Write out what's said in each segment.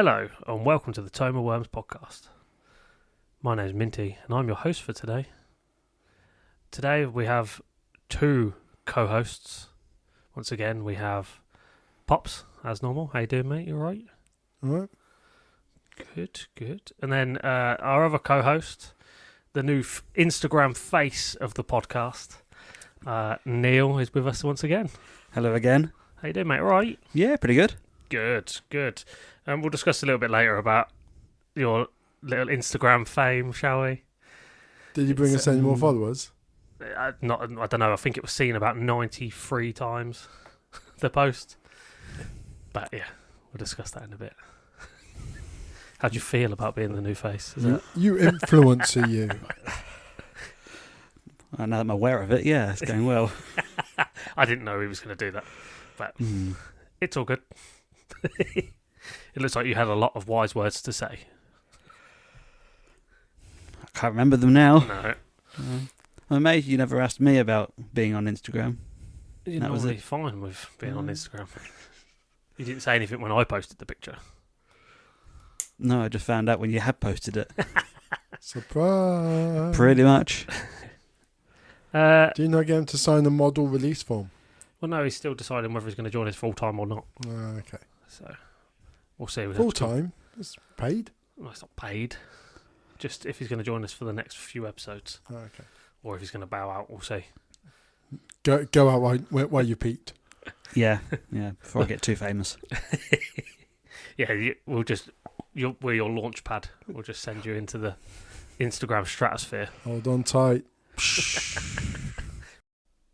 Hello and welcome to the Tome Worms podcast. My name is Minty and I'm your host for today. Today we have two co-hosts. Once again we have Pops, as normal. How you doing, mate? You alright? Alright. Good. And then our other co-host, the new Instagram face of the podcast, Neal, is with us once again. Hello again. How you doing, mate? Alright? Yeah, pretty good. Good. And we'll discuss a little bit later about your little Instagram fame, shall we? Did you bring us any more followers? I don't know. I think it was seen about 93 times, the post. But yeah, we'll discuss that in a bit. How do you feel about being the new face? You influencer, you. Now that I'm aware of it, yeah, it's going well. I didn't know he was going to do that, but it's all good. It looks like you had a lot of wise words to say. I can't remember them now. No. I'm amazed you never asked me about being on Instagram. You're That was normally it. fine with being on Instagram. You didn't say anything when I posted the picture. No, I just found out when you had posted it. Surprise. Pretty much. Do you not get him to sign the model release form? Well, no, he's still deciding whether he's going to join us full-time or not. Okay. So, we'll see. Full-time? It's paid? Well, it's not paid. Just if he's going to join us for the next few episodes. Okay. Or if he's going to bow out, we'll see. Go out while you peaked. Yeah, before I get too famous. Yeah, we're your launch pad. We'll just send you into the Instagram stratosphere. Hold on tight.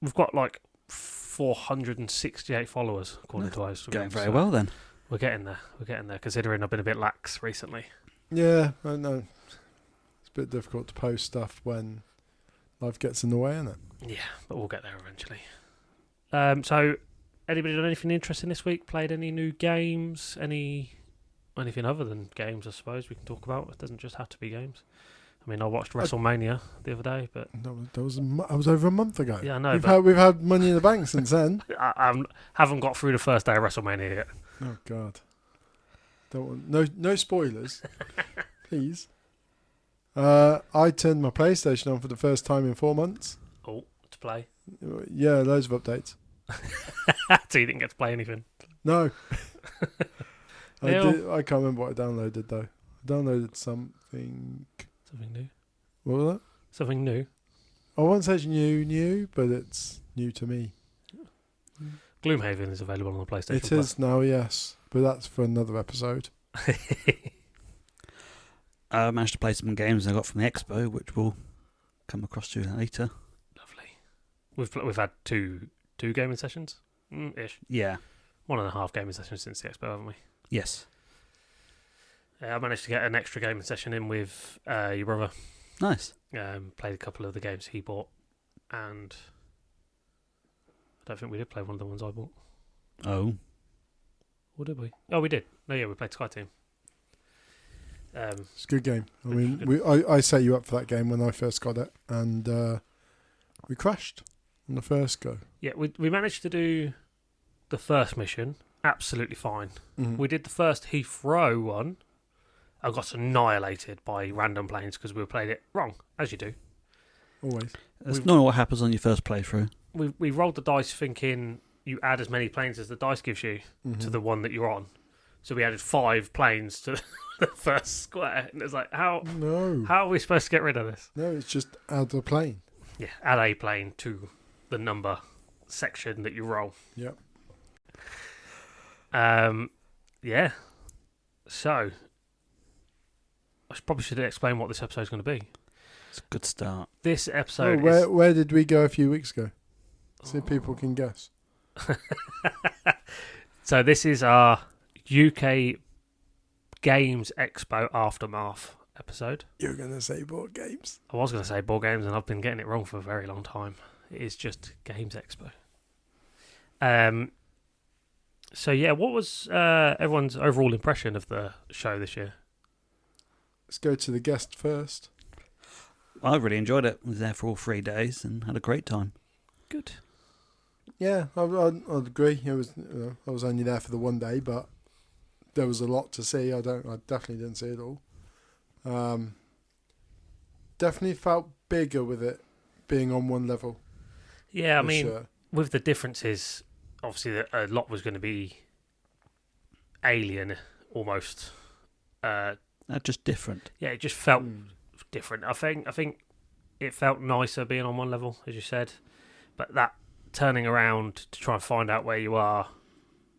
We've got like 468 followers, according to our Instagram. Going very well then. We're getting there, considering I've been a bit lax recently. Yeah, I know. It's a bit difficult to post stuff when life gets in the way, isn't it? Yeah, but we'll get there eventually. So, anybody done anything interesting this week? Played any new games? Anything other than games, I suppose, we can talk about? It doesn't just have to be games. I mean, I watched WrestleMania the other day, but That was over a month ago. yeah, I know. We've had Money in the Bank since then. I haven't got through the first day of WrestleMania yet. Oh God! Don't want no spoilers, please. I turned my PlayStation on for the first time in 4 months. Oh, to play. Yeah, loads of updates. So you didn't get to play anything? No, Neal? I can't remember what I downloaded though. I downloaded something. Something new. What was that? Something new. I won't say it's new, but it's new to me. Gloomhaven is available on the PlayStation. It is now, yes, but that's for another episode. I managed to play some games I got from the Expo, which we'll come across to later. Lovely. We've had two gaming sessions, ish. Yeah. 1.5 gaming sessions since the Expo, haven't we? Yes. I managed to get an extra gaming session in with your brother. Nice. Played a couple of the games he bought, and I don't think we did play one of the ones I bought. Oh. Or did we? Oh, we did. No, yeah, we played Sky Team. It's a good game. I mean, I set you up for that game when I first got it, and we crashed on the first go. Yeah, we managed to do the first mission absolutely fine. Mm-hmm. We did the first Heathrow one. I got annihilated by random planes because we played it wrong, as you do. Always. That's not what happens on your first playthrough. We rolled the dice thinking you add as many planes as the dice gives you to the one that you're on. So we added 5 planes to the first square. And it's like, how are we supposed to get rid of this? No, it's just add a plane. Yeah, add a plane to the number section that you roll. Yep. Yeah. So, I probably should explain what this episode is going to be. It's a good start. This episode where did we go a few weeks ago? See if people can guess. So this is our UK Games Expo Aftermath episode. You're going to say board games? I was going to say board games, and I've been getting it wrong for a very long time. It is just Games Expo. So yeah, what was everyone's overall impression of the show this year? Let's go to the guest first. I really enjoyed it. I was there for all 3 days and had a great time. Good. Yeah, I'd agree. It was I was only there for the 1 day, but there was a lot to see. I definitely didn't see it all. Definitely felt bigger with it being on one level. Yeah, I for mean, sure. with the differences, obviously a lot was going to be alien almost. Just different. Yeah, it just felt different. I think it felt nicer being on one level, as you said, but that turning around to try and find out where you are,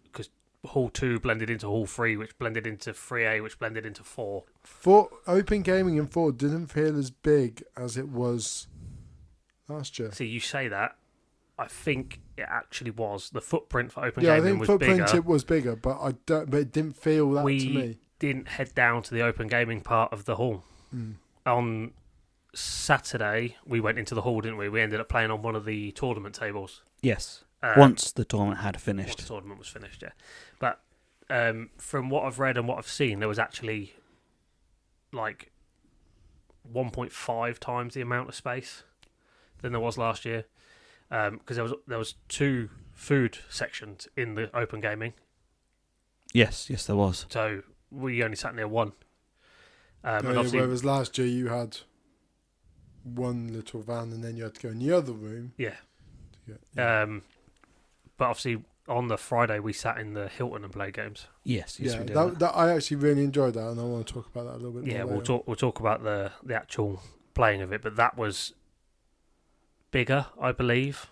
because Hall 2 blended into Hall 3, which blended into 3A, which blended into 4. For Open Gaming in 4 didn't feel as big as it was last year. See, you say that. I think it actually was. The footprint for Open Yeah, I Gaming think was footprint bigger. it was bigger, but but it didn't feel that to me. We didn't head down to the Open Gaming part of the hall. On Saturday, we went into the hall, didn't we? We ended up playing on one of the tournament tables. Yes. Once the tournament had finished. Once the tournament was finished, yeah. But from what I've read and what I've seen, there was actually like 1.5 times the amount of space than there was last year. Because there was 2 food sections in the Open Gaming. Yes, there was. So we only sat near one. And Whereas last year you had one little van and then you had to go in the other room. Yeah. Yeah. But obviously on the Friday we sat in the Hilton and played games. Yes, we did. That I actually really enjoyed that, and I want to talk about that a little bit more. Yeah, later. we'll talk about the actual playing of it, but that was bigger, I believe.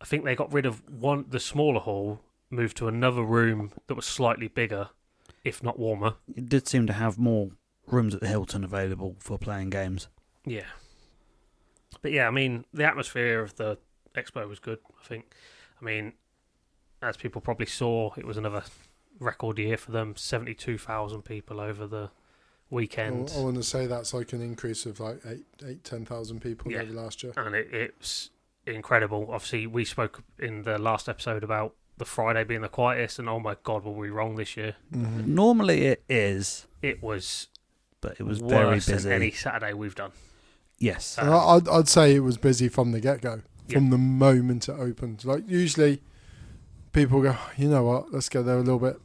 I think they got rid of the smaller hall, moved to another room that was slightly bigger, if not warmer. It did seem to have more rooms at the Hilton available for playing games. Yeah. But yeah, I mean, the atmosphere of the expo was good, I think. I mean, as people probably saw, it was another record year for them. 72,000 people over the weekend. I want to say that's like an increase of like 10,000 people over last year. And it's incredible. Obviously, we spoke in the last episode about the Friday being the quietest, and oh my God, were we wrong this year? Mm-hmm. Normally it is. It was, but it was worse very busy. than any Saturday we've done. Yes. I'd say it was busy from the get-go, from the moment it opened. Like usually people go, you know what, let's go there a little bit.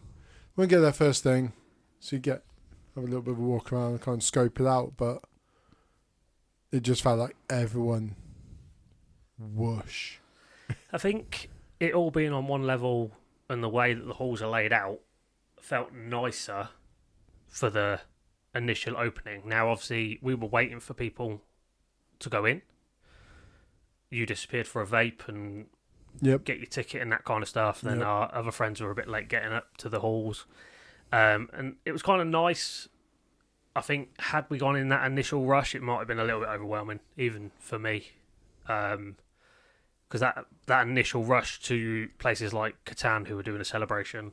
We'll get there first thing, so you have a little bit of a walk around and kind of scope it out, but it just felt like everyone whoosh. I think it all being on one level and the way that the halls are laid out felt nicer for the initial opening. Now, obviously, we were waiting for people to go in. You disappeared for a vape and get your ticket and that kind of stuff. Then our other friends were a bit late getting up to the halls. And it was kind of nice. I think had we gone in that initial rush, it might have been a little bit overwhelming, even for me. Because that initial rush to places like Catan, who were doing a celebration,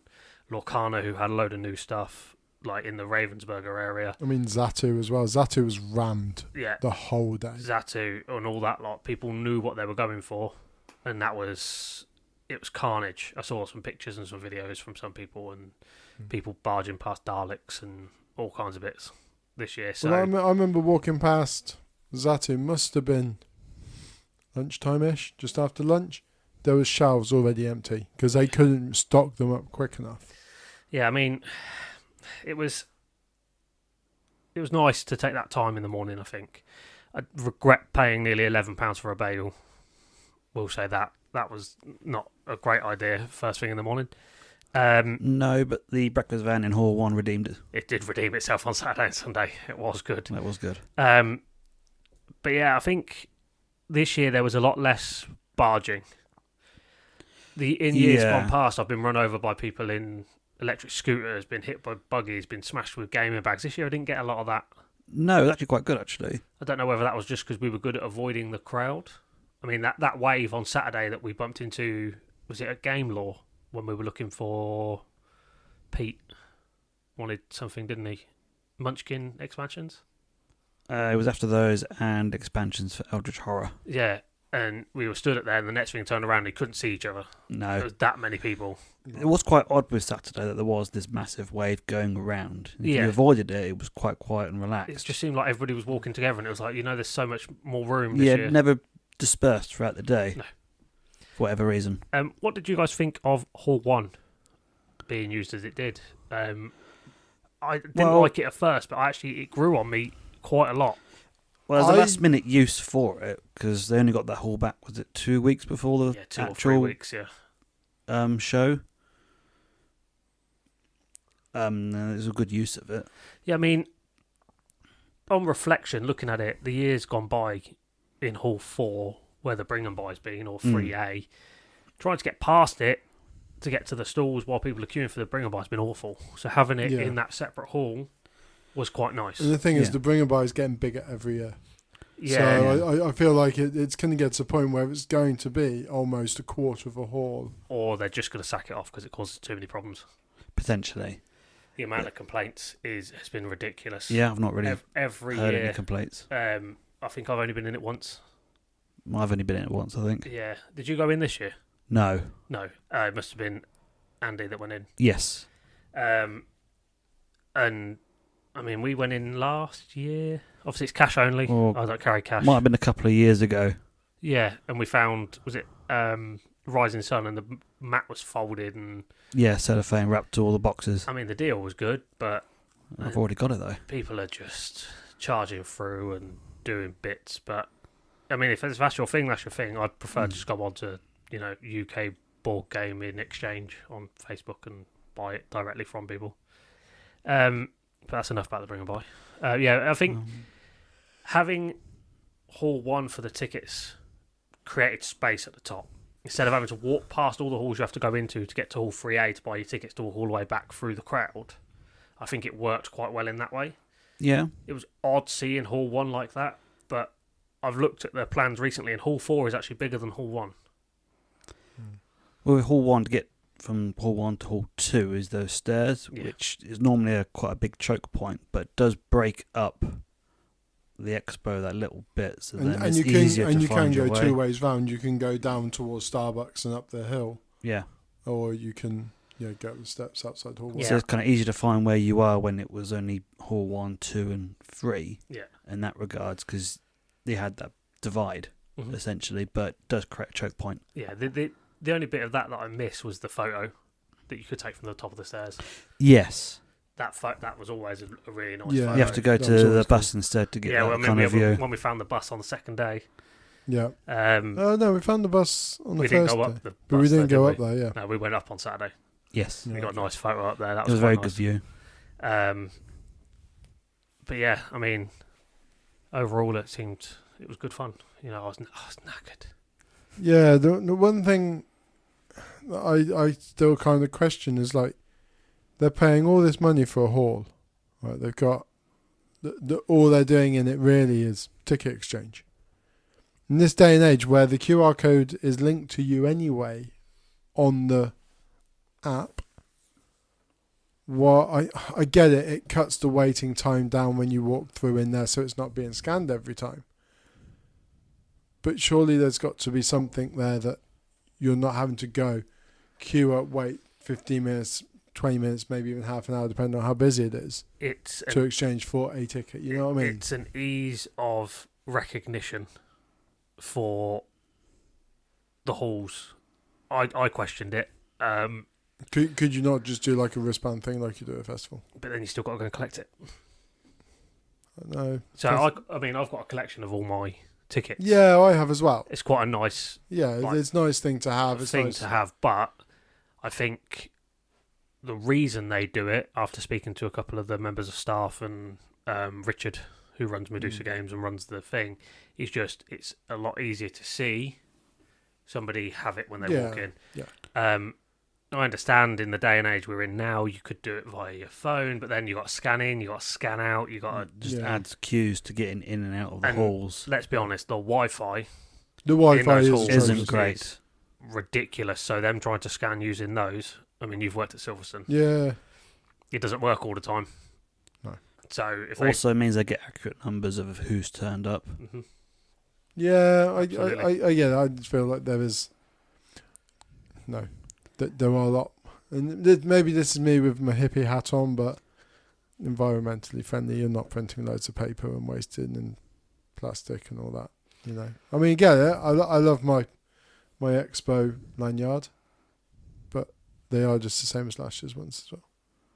Lorcana, who had a load of new stuff, like in the Ravensburger area. I mean, Zatu as well. Zatu was rammed the whole day. Zatu and all that lot. People knew what they were going for, and it was carnage. I saw some pictures and some videos from some people, and people barging past Daleks and all kinds of bits this year. So I remember walking past Zatu, must have been lunchtime-ish, just after lunch. There was shelves already empty because they couldn't stock them up quick enough. Yeah, I mean, it was nice to take that time in the morning, I think. I regret paying nearly £11 for a bagel. We'll say that was not a great idea first thing in the morning. No, but the breakfast van in Hall 1 redeemed it. It did redeem itself on Saturday and Sunday. It was good. That was good. But yeah, I think this year there was a lot less barging. In years gone past, I've been run over by people in electric scooters, been hit by buggies, been smashed with gaming bags. This year I didn't get a lot of that. No, it was actually quite good, actually. I don't know whether that was just because we were good at avoiding the crowd. I mean, that wave on Saturday that we bumped into, was it at Game Law when we were looking for Pete? Wanted something, didn't he? Munchkin expansions? It was after those and expansions for Eldritch Horror. Yeah, and we were stood at there, and the next thing turned around, and we couldn't see each other. No. There was that many people. It was quite odd with Saturday that there was this massive wave going around. If Yeah. you avoided it, it was quite quiet and relaxed. It just seemed like everybody was walking together, and it was like, there's so much more room this year. Yeah, never dispersed throughout the day. No. For whatever reason. What did you guys think of Hall 1? being used as it did. I didn't Well- like it at first, but it grew on me quite a lot. Well, there's a last minute use for it because they only got that hall back. Was it 2 weeks before the 2 or 3 actual weeks, yeah. show? There's a good use of it. Yeah, I mean, on reflection, looking at it, the years gone by in Hall 4, where the Bring 'em Buy's been, or 3A, trying to get past it to get to the stalls while people are queuing for the Bring 'em Buy's been awful. So having it in that separate hall was quite nice. And the thing is, the Bringer Buy is getting bigger every year. Yeah. So I feel like it's going to get to a point where it's going to be almost a quarter of a hall. Or they're just going to sack it off because it causes too many problems. Potentially. The amount of complaints has been ridiculous. Yeah, I've not really every heard year. any complaints. I think I've only been in it once. I've only been in it once, I think. Yeah. Did you go in this year? No. No. It must have been Andy that went in. Yes. And I mean, we went in last year. Obviously, it's cash only. I don't carry cash. Might have been a couple of years ago. Yeah, and we found, was it Rising Sun, and the mat was folded, and Yeah, cellophane wrapped to all the boxes. I mean, the deal was good, but I've already got it though. people are just charging through and doing bits. But I mean, if that's your thing, that's your thing. I'd prefer to just go on to UK Board Gaming Exchange on Facebook and buy it directly from people. But that's enough about the Bring 'em Buy. I think having Hall 1 for the tickets created space at the top. Instead of having to walk past all the halls you have to go into to get to Hall 3A to buy your tickets to walk all the way back through the crowd, I think it worked quite well in that way. Yeah. It was odd seeing Hall 1 like that, but I've looked at their plans recently, and Hall 4 is actually bigger than Hall 1. Well, with Hall 1 to get from Hall 1 to Hall 2 is those stairs, which is normally quite a big choke point, but does break up the expo that little bit, so then it's easier to find your way. And you can go 2 ways round. You can go down towards Starbucks and up the hill. Yeah. Or you can go up the steps outside Hall 1. So it's kind of easy to find where you are when it was only Hall 1, 2 and 3 in that regards, because they had that divide, essentially, but it does create a choke point. Yeah, the only bit of that I missed was the photo that you could take from the top of the stairs. Yes. That was always a really nice Yeah. photo. You have to go to the bus instead to get that kind of view. When we found the bus on the second day. Yeah. No, we found the bus on the first day. We didn't go up the bus, but we didn't go up there, yeah. No, we went up on Saturday. Yes. We got a nice photo up there. That was a very good view. But yeah, I mean, overall it was good fun. I was knackered. Yeah, the one thing that I still kind of question is, like, they're paying all this money for a hall, right? They've got all they're doing in it really is ticket exchange. In this day and age, where the QR code is linked to you anyway on the app, I get it. It cuts the waiting time down when you walk through in there, so it's not being scanned every time. But surely there's got to be something there that you're not having to go queue up, wait 15 minutes, 20 minutes, maybe even half an hour, depending on how busy it is, to exchange for a ticket. You know what I mean? It's an ease of recognition for the halls. I questioned it. Could you not just do like a wristband thing like you do at a festival? But then you still got to go and collect it. No. So I've got a collection of all my tickets. Yeah, I have as well. It's quite a nice. Yeah, it's a nice thing to have. But I think the reason they do it, after speaking to a couple of the members of staff and Richard, who runs Medusa Games and runs the thing, is just it's a lot easier to see somebody have it when they walk in. Yeah. I understand in the day and age we're in now, you could do it via your phone, but then you got to scan in, you got to scan out, you got to just adds queues to getting in and out of the halls. Let's be honest, the Wi-Fi isn't great. Is ridiculous. So them trying to scan using those, I mean, you've worked at Silverstone. Yeah, it doesn't work all the time. No. So if also means they get accurate numbers of who's turned up. Mm-hmm. Yeah, I just feel like there is there are a lot, and maybe this is me with my hippie hat on, but environmentally friendly. You're not printing loads of paper and wasting and plastic and all that. I mean, get it. I love my expo lanyard, but they are just the same as last year's ones as well.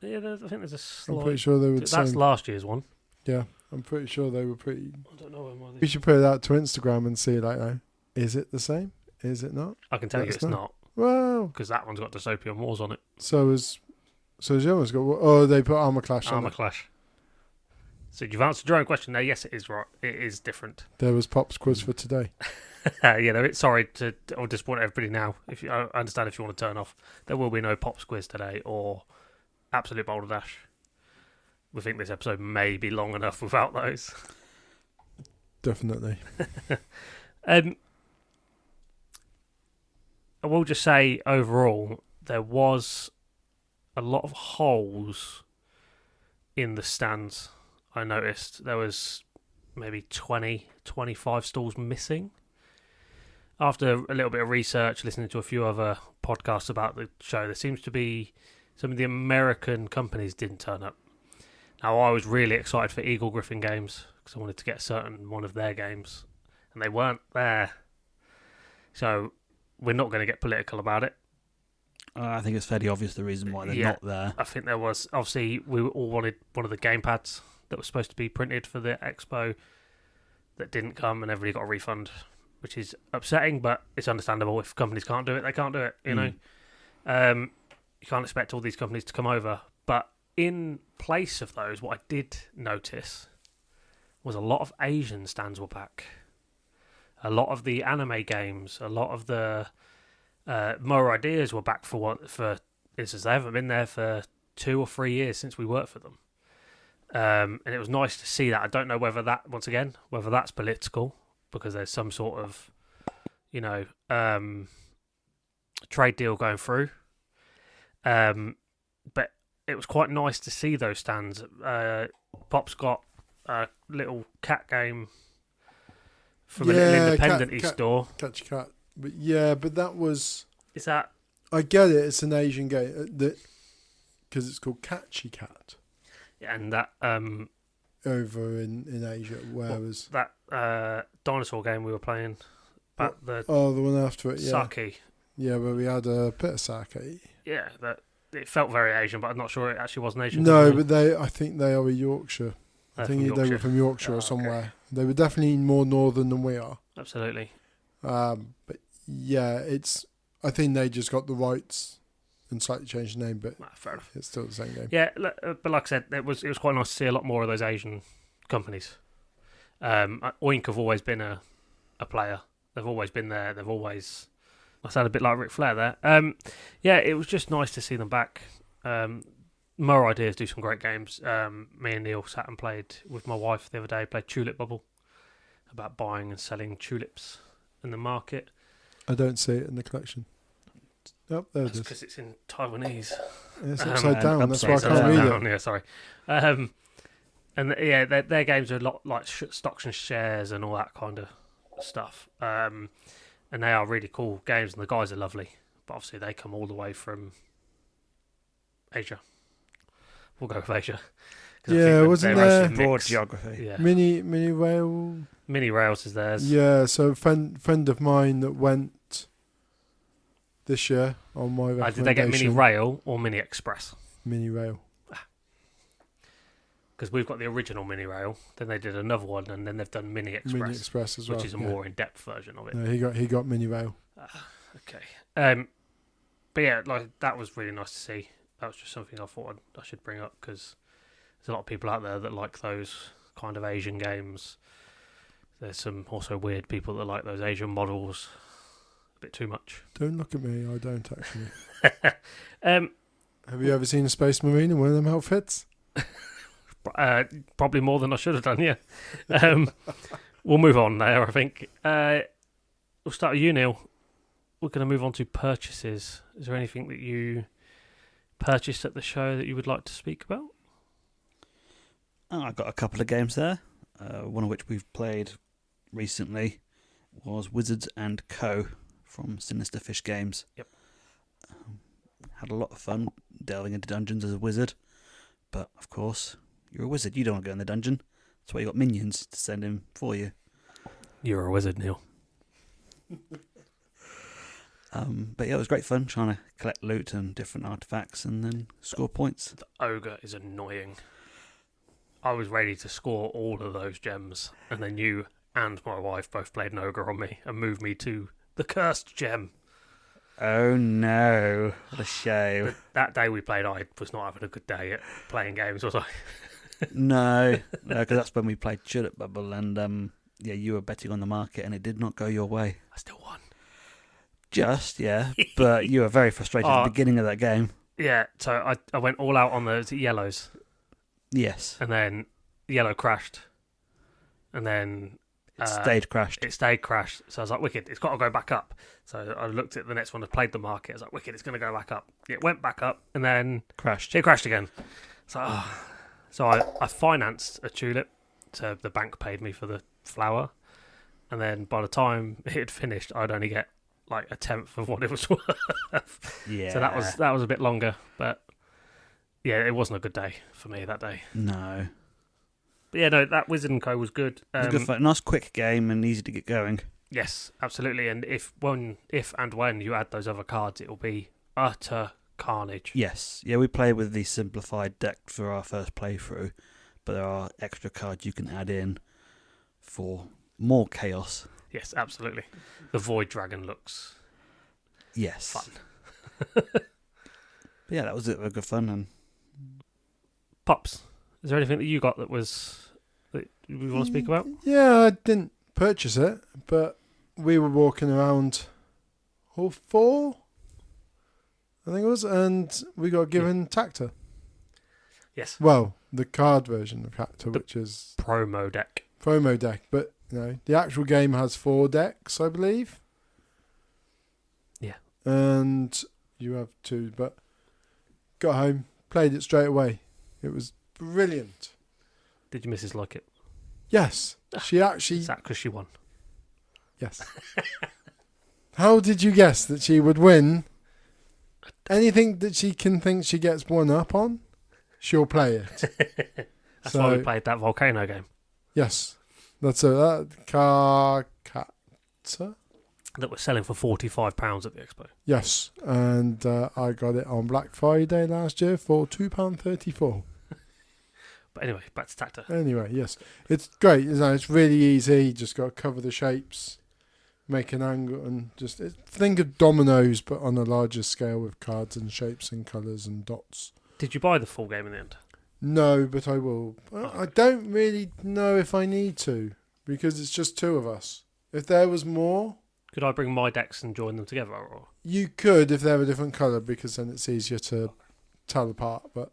Yeah, I think there's a slight... I'm pretty sure they were the That's same. last year's one. Yeah, I'm pretty sure they were pretty... I don't know when one We should put it out to Instagram and see, like, is it the same? Is it not? I can tell you it's not. Well, Because that one's got Dystopian Wars on it. so has the other one's got... Oh, they put Armour Clash on Armour it. Clash. So you've answered your own question there. Yes, it is right. It is different. There was Pop's quiz for today. Sorry I'll disappoint everybody now. I understand if you want to turn off. There will be no Pops quiz today or Absolute Boulder Dash. We think this episode may be long enough without those. Definitely. I will just say overall there was a lot of holes in the stands. I noticed there was maybe 20, 25 stalls missing. After a little bit of research, listening to a few other podcasts about the show, there seems to be some of the American companies didn't turn up. Now, I was really excited for Eagle Griffin Games because I wanted to get a certain one of their games, and they weren't there. So we're not going to get political about it. I think it's fairly obvious the reason why they're not there. I think there was, obviously, we all wanted one of the gamepads that was supposed to be printed for the expo that didn't come, and everybody got a refund, which is upsetting, but it's understandable. If companies can't do it, they can't do it, you know. You can't expect all these companies to come over. But in place of those, what I did notice was a lot of Asian stands were back. A lot of the anime games, a lot of the More Ideas were back for instance. They haven't been there for 2 or 3 years since we worked for them. And it was nice to see that. I don't know whether that's political, because there's some sort of, trade deal going through. But it was quite nice to see those stands. Pop's got a little cat game from a little independent store. Catch a Cat. But that was... Is that... I get it, it's an Asian game, because it's called Catchy Cat. Yeah, and that... over in Asia, whereas... That dinosaur game we were playing... the one after it, yeah. Sake. Yeah, where we had a bit of sake. Yeah, it felt very Asian, but I'm not sure it actually was an Asian No, company. but I think they are a Yorkshire. I think they were from Yorkshire or somewhere. Okay. They were definitely more northern than we are. Absolutely. But yeah, I think they just got the rights and slightly changed the name, but Fair enough. it's still the same game. Yeah, but like I said, it was quite nice to see a lot more of those Asian companies. Oink have always been a player. They've always been there. They've always... I sound a bit like Ric Flair there. Yeah, it was just nice to see them back. More Ideas do some great games. Me and Neal sat and played with my wife the other day, played Tulip Bubble, about buying and selling tulips in the market. I don't see it in the collection. Oh, there That's it is. because it's in Taiwanese. It's upside down. That's why I upside can't read down. it. Yeah, sorry. And yeah, their games are a lot like stocks and shares and all that kind of stuff. And they are really cool games, and the guys are lovely. But obviously, they come all the way from Asia. We'll go with Asia. Yeah, wasn't there broad geography? Yeah. Mini rail? Mini Rails is theirs. Yeah, so a friend of mine that went this year on my recommendation. Did they get Mini Rail or Mini Express? Mini rail. Because we've got the original Mini Rail, then they did another one, and then they've done Mini Express. Mini Express as well. Which is a more in-depth version of it. No, he got Mini rail. Okay. But yeah, like that was really nice to see. That was just something I thought I should bring up, because there's a lot of people out there that like those kind of Asian games. There's some also weird people that like those Asian models a bit too much. Don't look at me. I don't actually. Have you ever seen a Space Marine in one of them outfits? Probably more than I should have done, yeah. We'll move on there, I think. We'll start with you, Neal. We're going to move on to purchases. Is there anything that you purchased at the show that you would like to speak about? I've got a couple of games there. One of which we've played recently was Wizards & Co. from Sinister Fish Games. Yep. Had a lot of fun delving into dungeons as a wizard. But, of course, you're a wizard. You don't want to go in the dungeon. That's why you got minions to send in for you. You're a wizard, Neal. But yeah, it was great fun trying to collect loot and different artifacts and then score points. The ogre is annoying. I was ready to score all of those gems, and then you and my wife both played an ogre on me and moved me to the cursed gem. Oh no, what a shame. But that day we played, I was not having a good day at playing games, was I? No, because that's when we played Tulip Bubble, and yeah, you were betting on the market, and it did not go your way. I still won. Just, yeah, but you were very frustrated at the beginning of that game. Yeah, so I went all out on the yellows. Yes. And then yellow crashed. And then... It stayed crashed. It stayed crashed. So I was like, wicked, it's got to go back up. So I looked at the next one and played the market. I was like, wicked, it's going to go back up. It went back up and then... Crashed. It crashed again. So I financed a tulip. So the bank paid me for the flower. And then by the time it had finished, I'd only get like a tenth of what it was worth. Yeah. So that was a bit longer, but yeah, it wasn't a good day for me that day. No. But yeah, no, that Wizard & Co was good. It was good fun. Nice quick game and easy to get going. Yes, absolutely. And if and when you add those other cards, it will be utter carnage. Yes. Yeah, we played with the simplified deck for our first playthrough, but there are extra cards you can add in for more chaos. Yes, absolutely. The Void Dragon looks fun. But yeah, that was it. Good fun. And Pops, is there anything that you got that we want to speak about? Yeah, I didn't purchase it, but we were walking around Hall 4, I think it was, and we got given Tactor. Yes. Well, the card version of Tactor, which is promo deck. Promo deck, but the actual game has 4 decks, I believe. Yeah. And you have 2, but got home, played it straight away. It was brilliant. Did your missus like it? Yes. She actually... Is that because she won? Yes. How did you guess that she would win? Anything that she can think she gets one up on, she'll play it. That's why we played that volcano game. Yes. That's that Carcatta? That was selling for £45 at the expo. Yes. And I got it on Black Friday last year for £2.34. But anyway, back to Tactor. Anyway, yes. It's great. It's really easy. Just got to cover the shapes, make an angle, and just think of dominoes, but on a larger scale with cards and shapes and colours and dots. Did you buy the full game in the end? No, but I will. I don't really know if I need to, because it's just 2 of us. If there was more... Could I bring my decks and join them together? Or? You could if they're a different colour, because then it's easier to tell apart, but...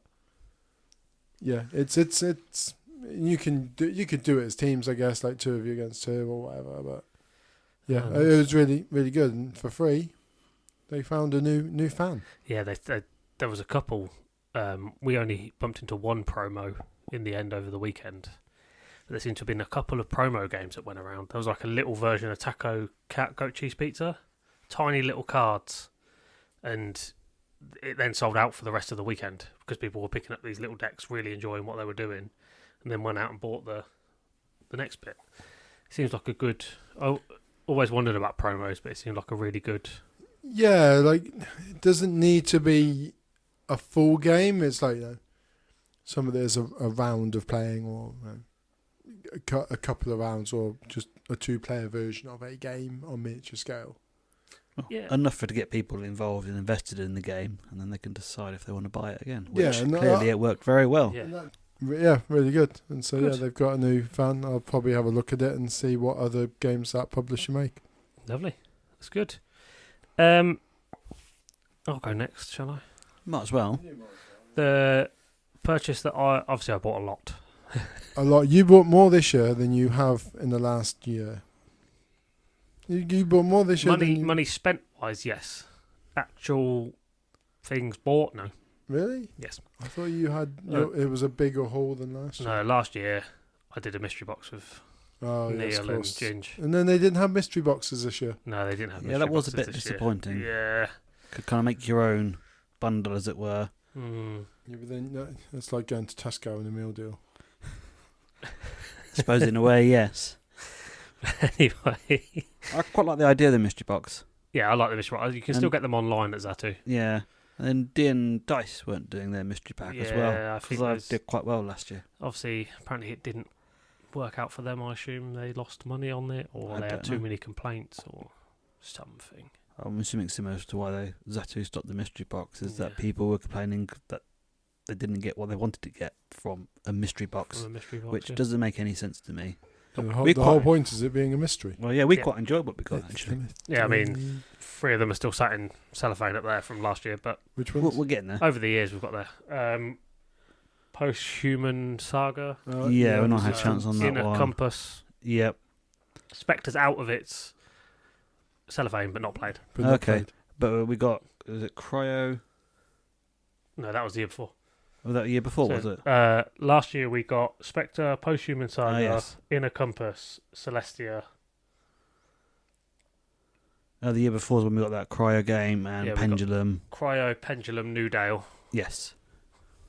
Yeah, it's you could do it as teams, I guess, like 2 of you against 2 or whatever. But yeah, it was really, really good, and for free, they found a new fan. Yeah, there was a couple. We only bumped into one promo in the end over the weekend. But there seemed to have been a couple of promo games that went around. There was like a little version of Taco Cat Goat Cheese Pizza, tiny little cards, and it then sold out for the rest of the weekend because people were picking up these little decks, really enjoying what they were doing, and then went out and bought the next bit. It seems like a good... I always wondered about promos, but it seemed like a really good... Yeah, like, it doesn't need to be a full game. It's like, some of there's a round of playing, or a couple of rounds, or just a 2-player version of a game on miniature scale. Yeah. Enough to get people involved and invested in the game, and then they can decide if they want to buy it again. Yeah, Which clearly it worked very well. Yeah, really good. And so good. Yeah, they've got a new fan. I'll probably have a look at it and see what other games that publisher make. Lovely. That's good. I'll go next, shall I? Might as well. The purchase that I bought a lot. A lot. You bought more this year than you have in the last year. You bought more this year Money spent wise, yes. Actual things bought, no. Really? Yes. I thought you had... it was a bigger haul than last year. No, last year I did a mystery box with Neal yes, and Ginge. And then they didn't have mystery boxes this year. No, they didn't have mystery Yeah, that was a boxes bit this year. disappointing. Yeah. Could kind of make your own bundle, as it were. Mm. Yeah, but then it's like going to Tesco and a meal deal. I suppose in a way, yes. Anyway. I quite like the idea of the mystery box. Yeah, I like the mystery box. You can still get them online at Zatu. Yeah. And D and Dice weren't doing their mystery pack as well. Yeah, I think Because they did quite well last year. Obviously, apparently it didn't work out for them. I assume they lost money on it, or they had too many complaints, or something. I'm assuming similar to why Zatu stopped the mystery box is that people were complaining that they didn't get what they wanted to get from a mystery box, which doesn't make any sense to me. The whole point is it being a mystery. Well, yeah, we quite enjoyed what we got, actually. Yeah, I mean, 3 of them are still sat in cellophane up there from last year, but which ones? We're getting there. Over the years, we've got there. Post-Human Saga. We've not had a chance on that Inner one. Compass. Yep. Spectre's out of its cellophane, but not played. But we got, is it Cryo? No, that was the year before. Was that the year before, was it? Last year we got Spectre, Post-Human Saga, yes. Inner Compass, Celestia. The year before was when we got that Cryo game and Pendulum. Cryo, Pendulum, Newdale. Yes.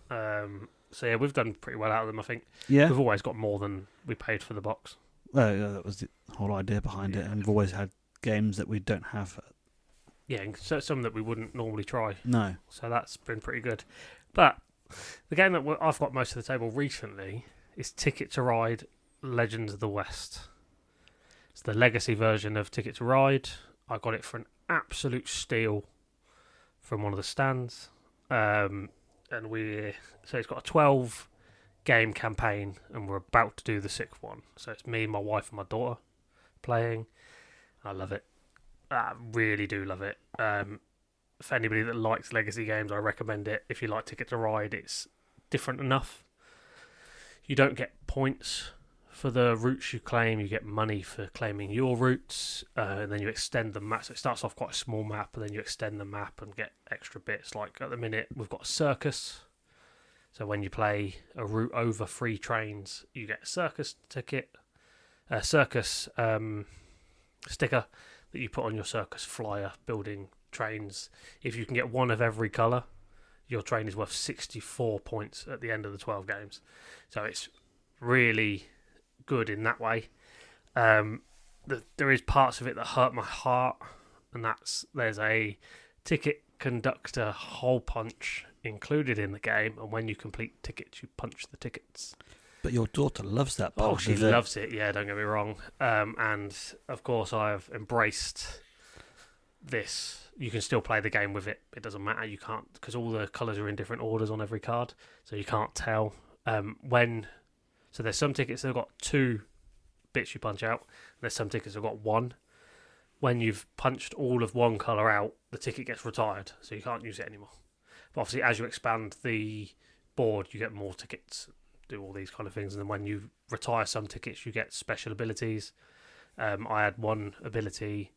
So yeah, we've done pretty well out of them, I think. Yeah. We've always got more than we paid for the box. Well, yeah, that was the whole idea behind it, and we've always had games that we don't have. Yeah, and some that we wouldn't normally try. No. So that's been pretty good. But the game that I've got most of the table recently is Ticket to Ride Legends of the West. It's the legacy version of Ticket to Ride. I got it for an absolute steal from one of the stands. So it's got a 12 game campaign, and we're about to do the 6th one. So it's me, my wife, and my daughter playing. I love it. I really do love it. For anybody that likes legacy games, I recommend it. If you like Ticket to Ride, it's different enough. You don't get points for the routes you claim. You get money for claiming your routes, and then you extend the map. So it starts off quite a small map, and then you extend the map and get extra bits. Like at the minute, we've got a circus. So when you play a route over 3 trains, you get a circus ticket, a circus sticker that you put on your circus flyer building trains. If you can get one of every colour, your train is worth 64 points at the end of the 12 games. So it's really good in that way. There is parts of it that hurt my heart, and there's a ticket conductor hole punch included in the game, and when you complete tickets, you punch the tickets. But your daughter loves that part. Oh, she loves it. Yeah, don't get me wrong. And of course, I've embraced this. You can still play the game with it. It doesn't matter. You can't, because all the colours are in different orders on every card, so you can't tell So there's some tickets that have got 2 bits you punch out. And there's some tickets that have got 1. When you've punched all of one colour out, the ticket gets retired, so you can't use it anymore. But obviously, as you expand the board, you get more tickets, do all these kind of things, and then when you retire some tickets, you get special abilities. I had one ability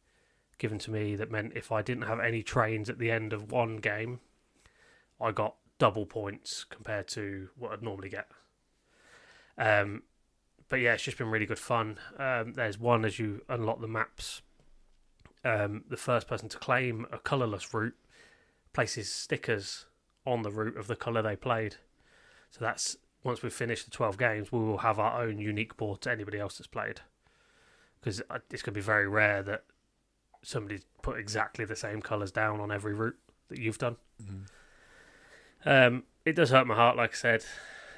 given to me that meant if I didn't have any trains at the end of one game, I got double points compared to what I'd normally get. But yeah, it's just been really good fun. There's one, as you unlock the maps, the first person to claim a colourless route places stickers on the route of the colour they played. So that's, once we've finished the 12 games, we will have our own unique board to anybody else that's played. Because it's going to be very rare that somebody's put exactly the same colours down on every route that you've done. Mm-hmm. It does hurt my heart, like I said.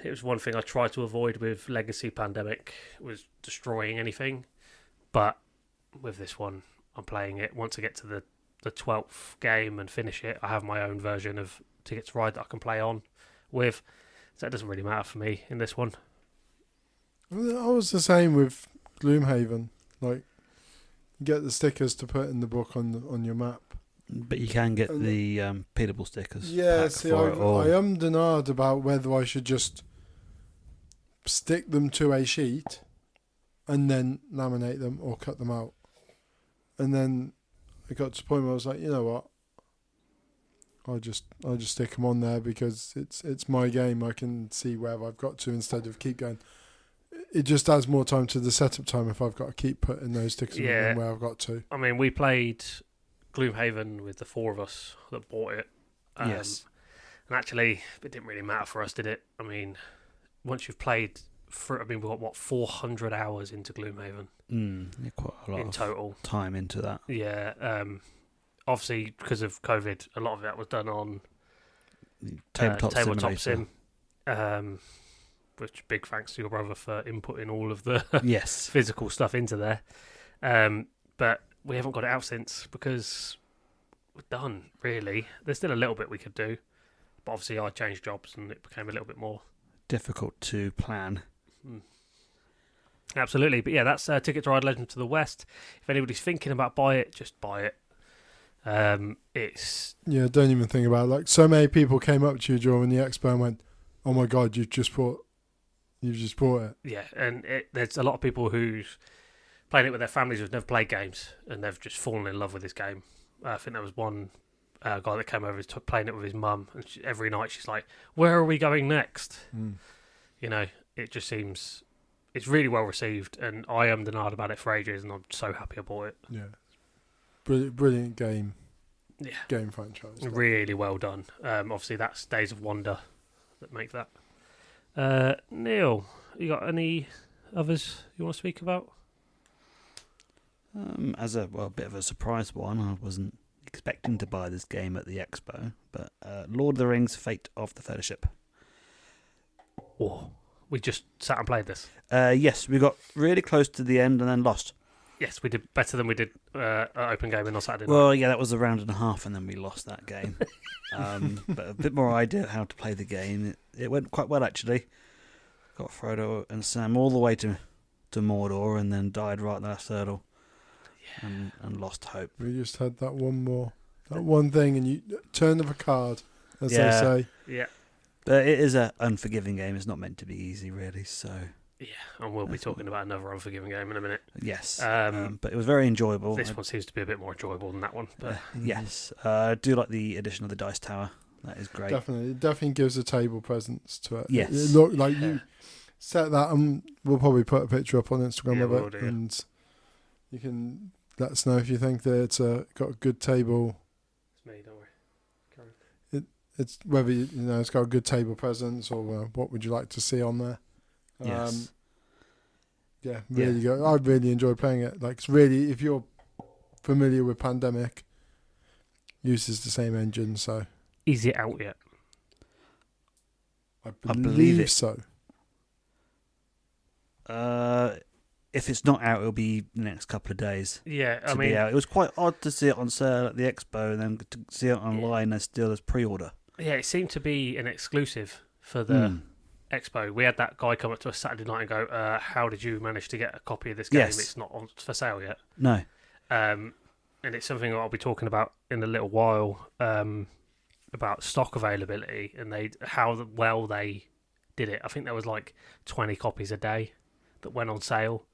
It was one thing I tried to avoid with Legacy Pandemic, was destroying anything. But with this one, I'm playing it. Once I get to the 12th game and finish it, I have my own version of Ticket to Ride that I can play on with. So it doesn't really matter for me in this one. I was the same with Gloomhaven. Like, you get the stickers to put in the book on your map. But you can get the peelable stickers. Yeah, see, I ummed and ahed about whether I should just stick them to a sheet and then laminate them or cut them out. And then I got to the point where I was like, you know what? I'll just stick them on there because it's my game. I can see where I've got to instead of keep going. It just adds more time to the setup time if I've got to keep putting those stickers in where I've got to. I mean, we played Gloomhaven with the 4 of us that bought it. Yes. And actually, it didn't really matter for us, did it? I mean, once you've played we've got 400 hours into Gloomhaven. Quite a lot in total time into that. Yeah. obviously because of COVID, a lot of that was done on Tabletop Sim. Which big thanks to your brother for inputting all of the Yes. physical stuff into there. But we haven't got it out since because we're done, really. There's still a little bit we could do. But obviously I changed jobs and it became a little bit more difficult to plan. Absolutely. But yeah, that's Ticket to Ride Legends to the West. If anybody's thinking about buy it, just buy it. It's... Yeah, don't even think about it. Like, so many people came up to you during the expo and went, oh my God, you've just bought it. Yeah, and there's a lot of people who's playing it with their families who've never played games and they've just fallen in love with this game. I think there was one guy that came over playing it with his mum, and every night she's like, where are we going next? You know, it just seems it's really well received, and I am denied about it for ages, and I'm so happy I bought it. Yeah, brilliant game. Yeah, game franchise. Really well done. Obviously that's Days of Wonder that make that. Neal, you got any others you want to speak about? As a bit of a surprise one, I wasn't expecting to buy this game at the expo, but Lord of the Rings: Fate of the Fellowship. Oh, we just sat and played this. Yes, we got really close to the end and then lost. Yes, we did better than we did at Open Gaming on Saturday night. Well, yeah, that was a round and a half, and then we lost that game. But a bit more idea how to play the game. It went quite well, actually. Got Frodo and Sam all the way to Mordor, and then died right at the last hurdle. Yeah. And lost hope. We just had that one thing, and you turn of a card, as they say. Yeah. But it is an unforgiving game. It's not meant to be easy, really. So. Yeah, and we'll be talking about another unforgiving game in a minute. Yes, but it was very enjoyable. This one seems to be a bit more enjoyable than that one. But yes, I do like the addition of the dice tower. That is great. Definitely, it definitely gives a table presence to it. Yes, it looked like you set that, and we'll probably put a picture up on Instagram of it, and you can let us know if you think that it's got a good table. It's me, don't worry. It's whether it's got a good table presence, or what would you like to see on there. Yes. Yeah, really good. I really enjoyed playing it. Like, it's really, if you're familiar with Pandemic, uses the same engine, so. Is it out yet? I believe so. If it's not out, it'll be the next couple of days. Yeah, I mean, it was quite odd to see it on sale at the expo and then to see it online as still as pre-order. Yeah, it seemed to be an exclusive for the expo. We had that guy come up to us Saturday night and go, how did you manage to get a copy of this game? Yes. It's not for sale yet. No. And it's something I'll be talking about in a little while, about stock availability and how well they did it. I think there was like 20 copies a day that went on sale,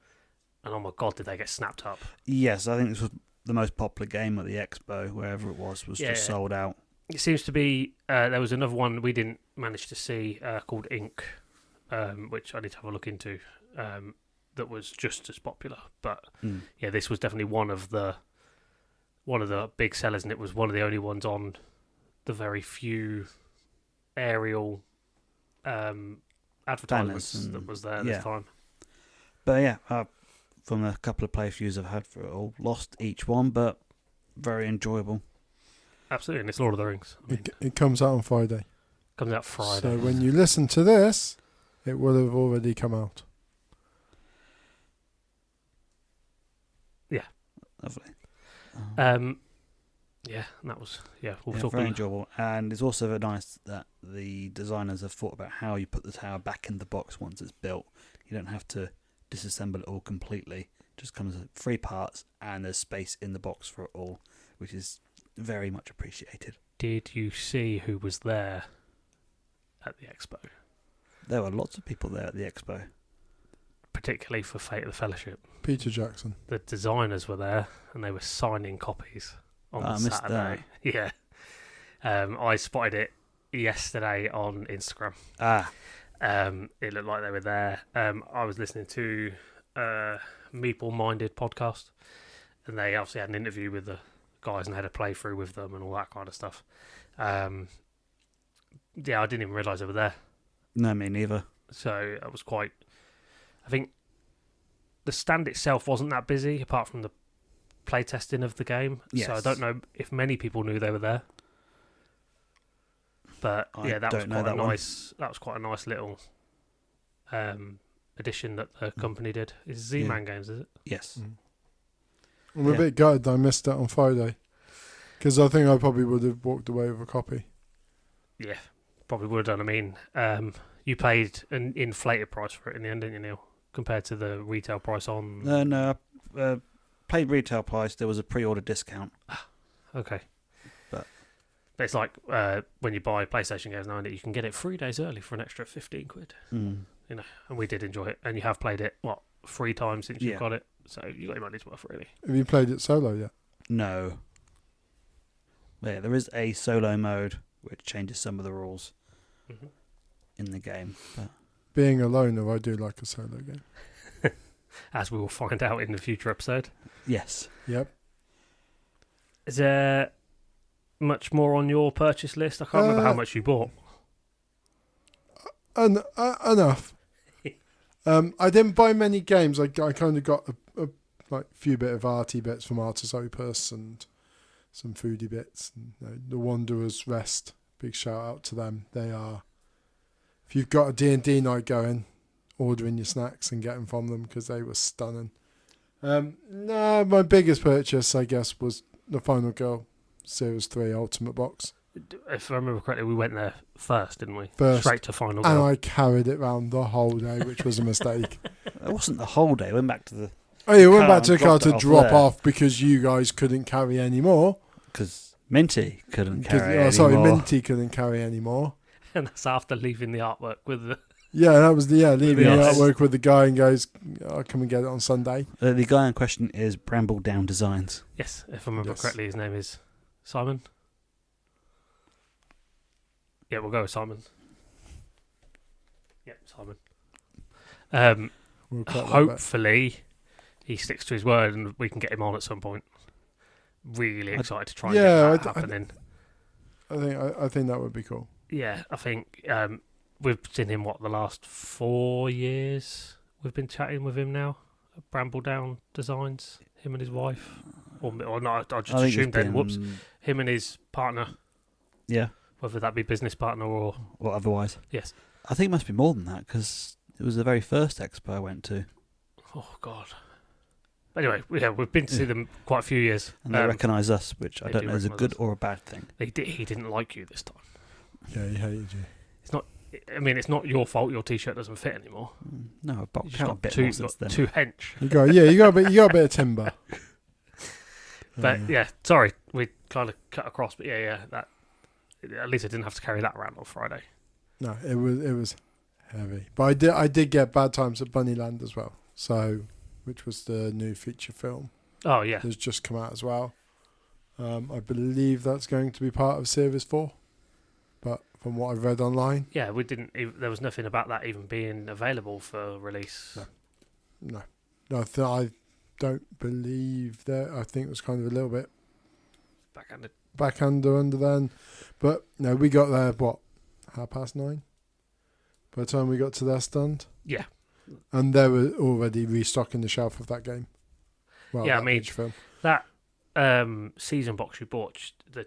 and oh my God, did they get snapped up. Yes, I think this was the most popular game at the expo, wherever it was just sold out. It seems to be, there was another one we didn't manage to see called Ink, which I need to have a look into, that was just as popular. But yeah, this was definitely one of the big sellers, and it was one of the only ones on the very few aerial advertisements that was there this time. But yeah, from a couple of playthroughs I've had for it all, lost each one, but very enjoyable. Absolutely, and it's Lord of the Rings. It comes out on Friday. Comes out Friday. So when you listen to this, it will have already come out. Yeah. Lovely. Yeah, and that was very enjoyable, and it's also very nice that the designers have thought about how you put the tower back in the box once it's built. You don't have to disassemble it all completely. It just comes with 3 parts, and there's space in the box for it all, which is very much appreciated. Did you see who was there at the expo? There were lots of people there at the expo, particularly for Fate of the Fellowship. Peter Jackson. The designers were there, and they were signing copies on Saturday. Yeah. I spotted it yesterday on Instagram. It looked like they were there. I was listening to Meeple Minded podcast, and they obviously had an interview with the guys and had a playthrough with them and all that kind of stuff. I didn't even realise they were there. No, me neither. So I was quite... I think the stand itself wasn't that busy, apart from the playtesting of the game. Yes. So I don't know if many people knew they were there. But I that was don't know quite that a one. nice. That was quite a nice little addition that the company did. It's Z-Man Games, is it? Yes. I'm a bit gutted I missed it on Friday, because I think I probably would have walked away with a copy. Yeah, probably would have done. I mean, you paid an inflated price for it in the end, didn't you, Neil? Compared to the retail price on... No, paid retail price, there was a pre-order discount. Okay. But it's like when you buy PlayStation games now, you can get it 3 days early for an extra 15 quid. Mm. You know, and we did enjoy it. And you have played it, 3 times since you've Yeah. got it? So you got your money's worth, really. Have you played it solo yet? No. Yeah, there is a solo mode which changes some of the rules in the game. But Being a loner, I do like a solo game. As we will find out in the future episode. yes. Yep. Is there much more on your purchase list? I can't remember how much you bought. Enough. I didn't buy many games. I kind of got a few bit of arty bits from Artis Opus and some foodie bits. And, the Wanderers Rest, big shout out to them. They are, if you've got a D&D night going, ordering your snacks and getting from them, because they were stunning. No, my biggest purchase, I guess, was the Final Girl Series 3 Ultimate Box. If I remember correctly, we went there first, didn't we? First. Straight to Final And Girl. I carried it around the whole day, which was a mistake. It wasn't the whole day. I went back to the... Oh, you went car back to the and car dropped to it off drop there. off because you guys couldn't carry any more. Because Minty couldn't carry Sorry, anymore. Minty couldn't carry any more. And that's after leaving the artwork with the... Yeah, that was leaving the Yes. artwork with the guy and goes, I'll come and get it on Sunday. The guy in question is Bramble Down Designs. Yes, if I remember Yes. correctly, his name is Simon. Yeah, we'll go with Simon. Yep, Simon. We'll cut that back. Hopefully, he sticks to his word and we can get him on at some point. Really excited to try and get that happening. I think that would be cool. Yeah, I think we've seen him, the last 4 years? We've been chatting with him now at Bramble Down Designs, him and his wife. Or not, I just I think assumed it's then, been- him and his partner, Yeah, whether that be business partner or... or otherwise. Yes. I think it must be more than that, because it was the very first expo I went to. Oh, God. Anyway, we've been to see them quite a few years. And they recognise us, which I they don't do know is a recognise good us. or a bad thing. He didn't like you this time. Yeah, he hated you. I mean, it's not your fault your T-shirt doesn't fit anymore. No, I've You bulked just out a got bit too, more since then. too hench. You got a bit of timber. But yeah, sorry, we kind of cut across. But that at least I didn't have to carry that around on Friday. No, it was heavy. But I did get Bad Times at Bunnyland as well. So, which was the new feature film Oh yeah, that's just come out as well. I believe that's going to be part of Series 4. But from what I've read online, yeah. We didn't. There was nothing about that even being available for release. no. I don't believe that. I think it was kind of a little bit Backhanded. under then. But no, we got there, 9:30? By the time we got to their stand. Yeah. And they were already restocking the shelf of that game. Well, Yeah, I that mean, feature film. That season box you bought, the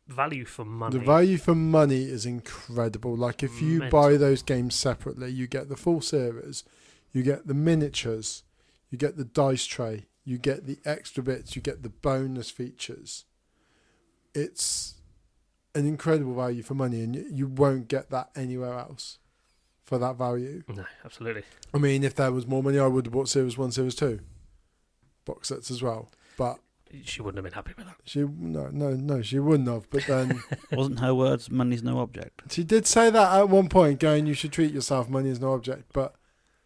value for money. The value for money is incredible. Like, if you Mental. buy those games separately, you get the full series, you get the miniatures, you get the dice tray, you get the extra bits, you get the bonus features. It's an incredible value for money, and you won't get that anywhere else for that value. No, absolutely. I mean, if there was more money, I would have bought Series 1, Series 2 box sets as well. But She wouldn't have been happy with that. she wouldn't have. But then Wasn't her words, money's no object? she did say that at one point, going, "You should treat yourself. Money is no object." But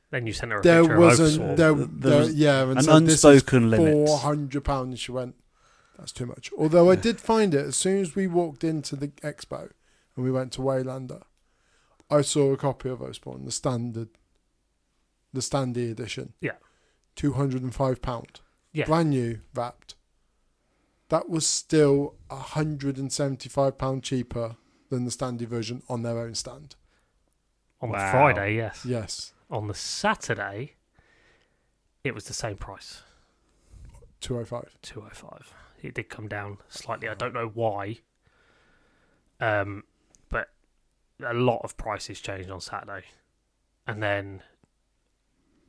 Then you sent her a there picture wasn't. of There, There was and an said, "This is unspoken limit." £400. She went, "That's too much." Although I did find it as soon as we walked into the expo and we went to Waylander, I saw a copy of Osborne, the standy edition. Yeah. £205. Yeah. Brand new, wrapped. That was still £175 cheaper than the standy version on their own stand. On the Wow. Friday, yes. Yes. On the Saturday, it was the same price. 205. 205. It did come down slightly. I don't know why. But a lot of prices changed on Saturday. And then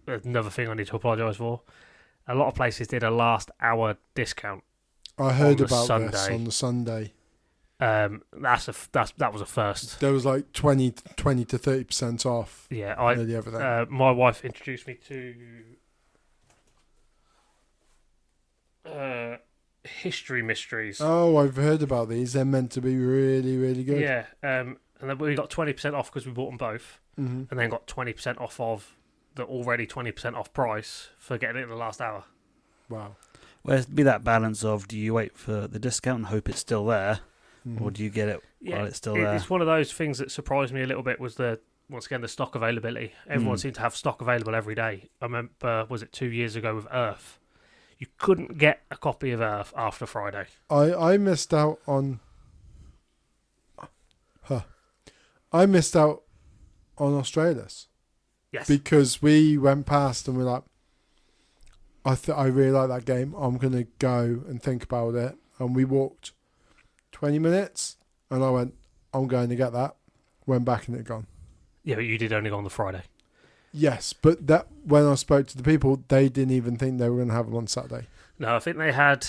another thing I need to apologise for. A lot of places did a last hour discount. I heard the about Sunday. this on the Sunday. That was a first. There was like 20 to 30% off. Yeah, nearly everything. My wife introduced me to History Mysteries. Oh, I've heard about these. They're meant to be really, really good. Yeah, and then we got 20% off because we bought them both, Mm-hmm. and then got 20% off of the already 20% off price for getting it in the last hour. Wow. Well, it'd be that balance of, do you wait for the discount and hope it's still there, Mm-hmm. or do you get it while it's still there? It's one of those things that surprised me a little bit was once again the stock availability. Everyone seemed to have stock available every day. I remember, was it 2 years ago with Earth? You couldn't get a copy of Earth after Friday. I missed out on... I missed out on Australis. Yes. Because we went past and we're like, I really like that game. I'm going to go and think about it. And we walked 20 minutes and I went, I'm going to get that. Went back and it had gone. Yeah, but you did only go on the Friday. Yes, but that when I spoke to the people, they didn't even think they were going to have them on Saturday. No, I think they had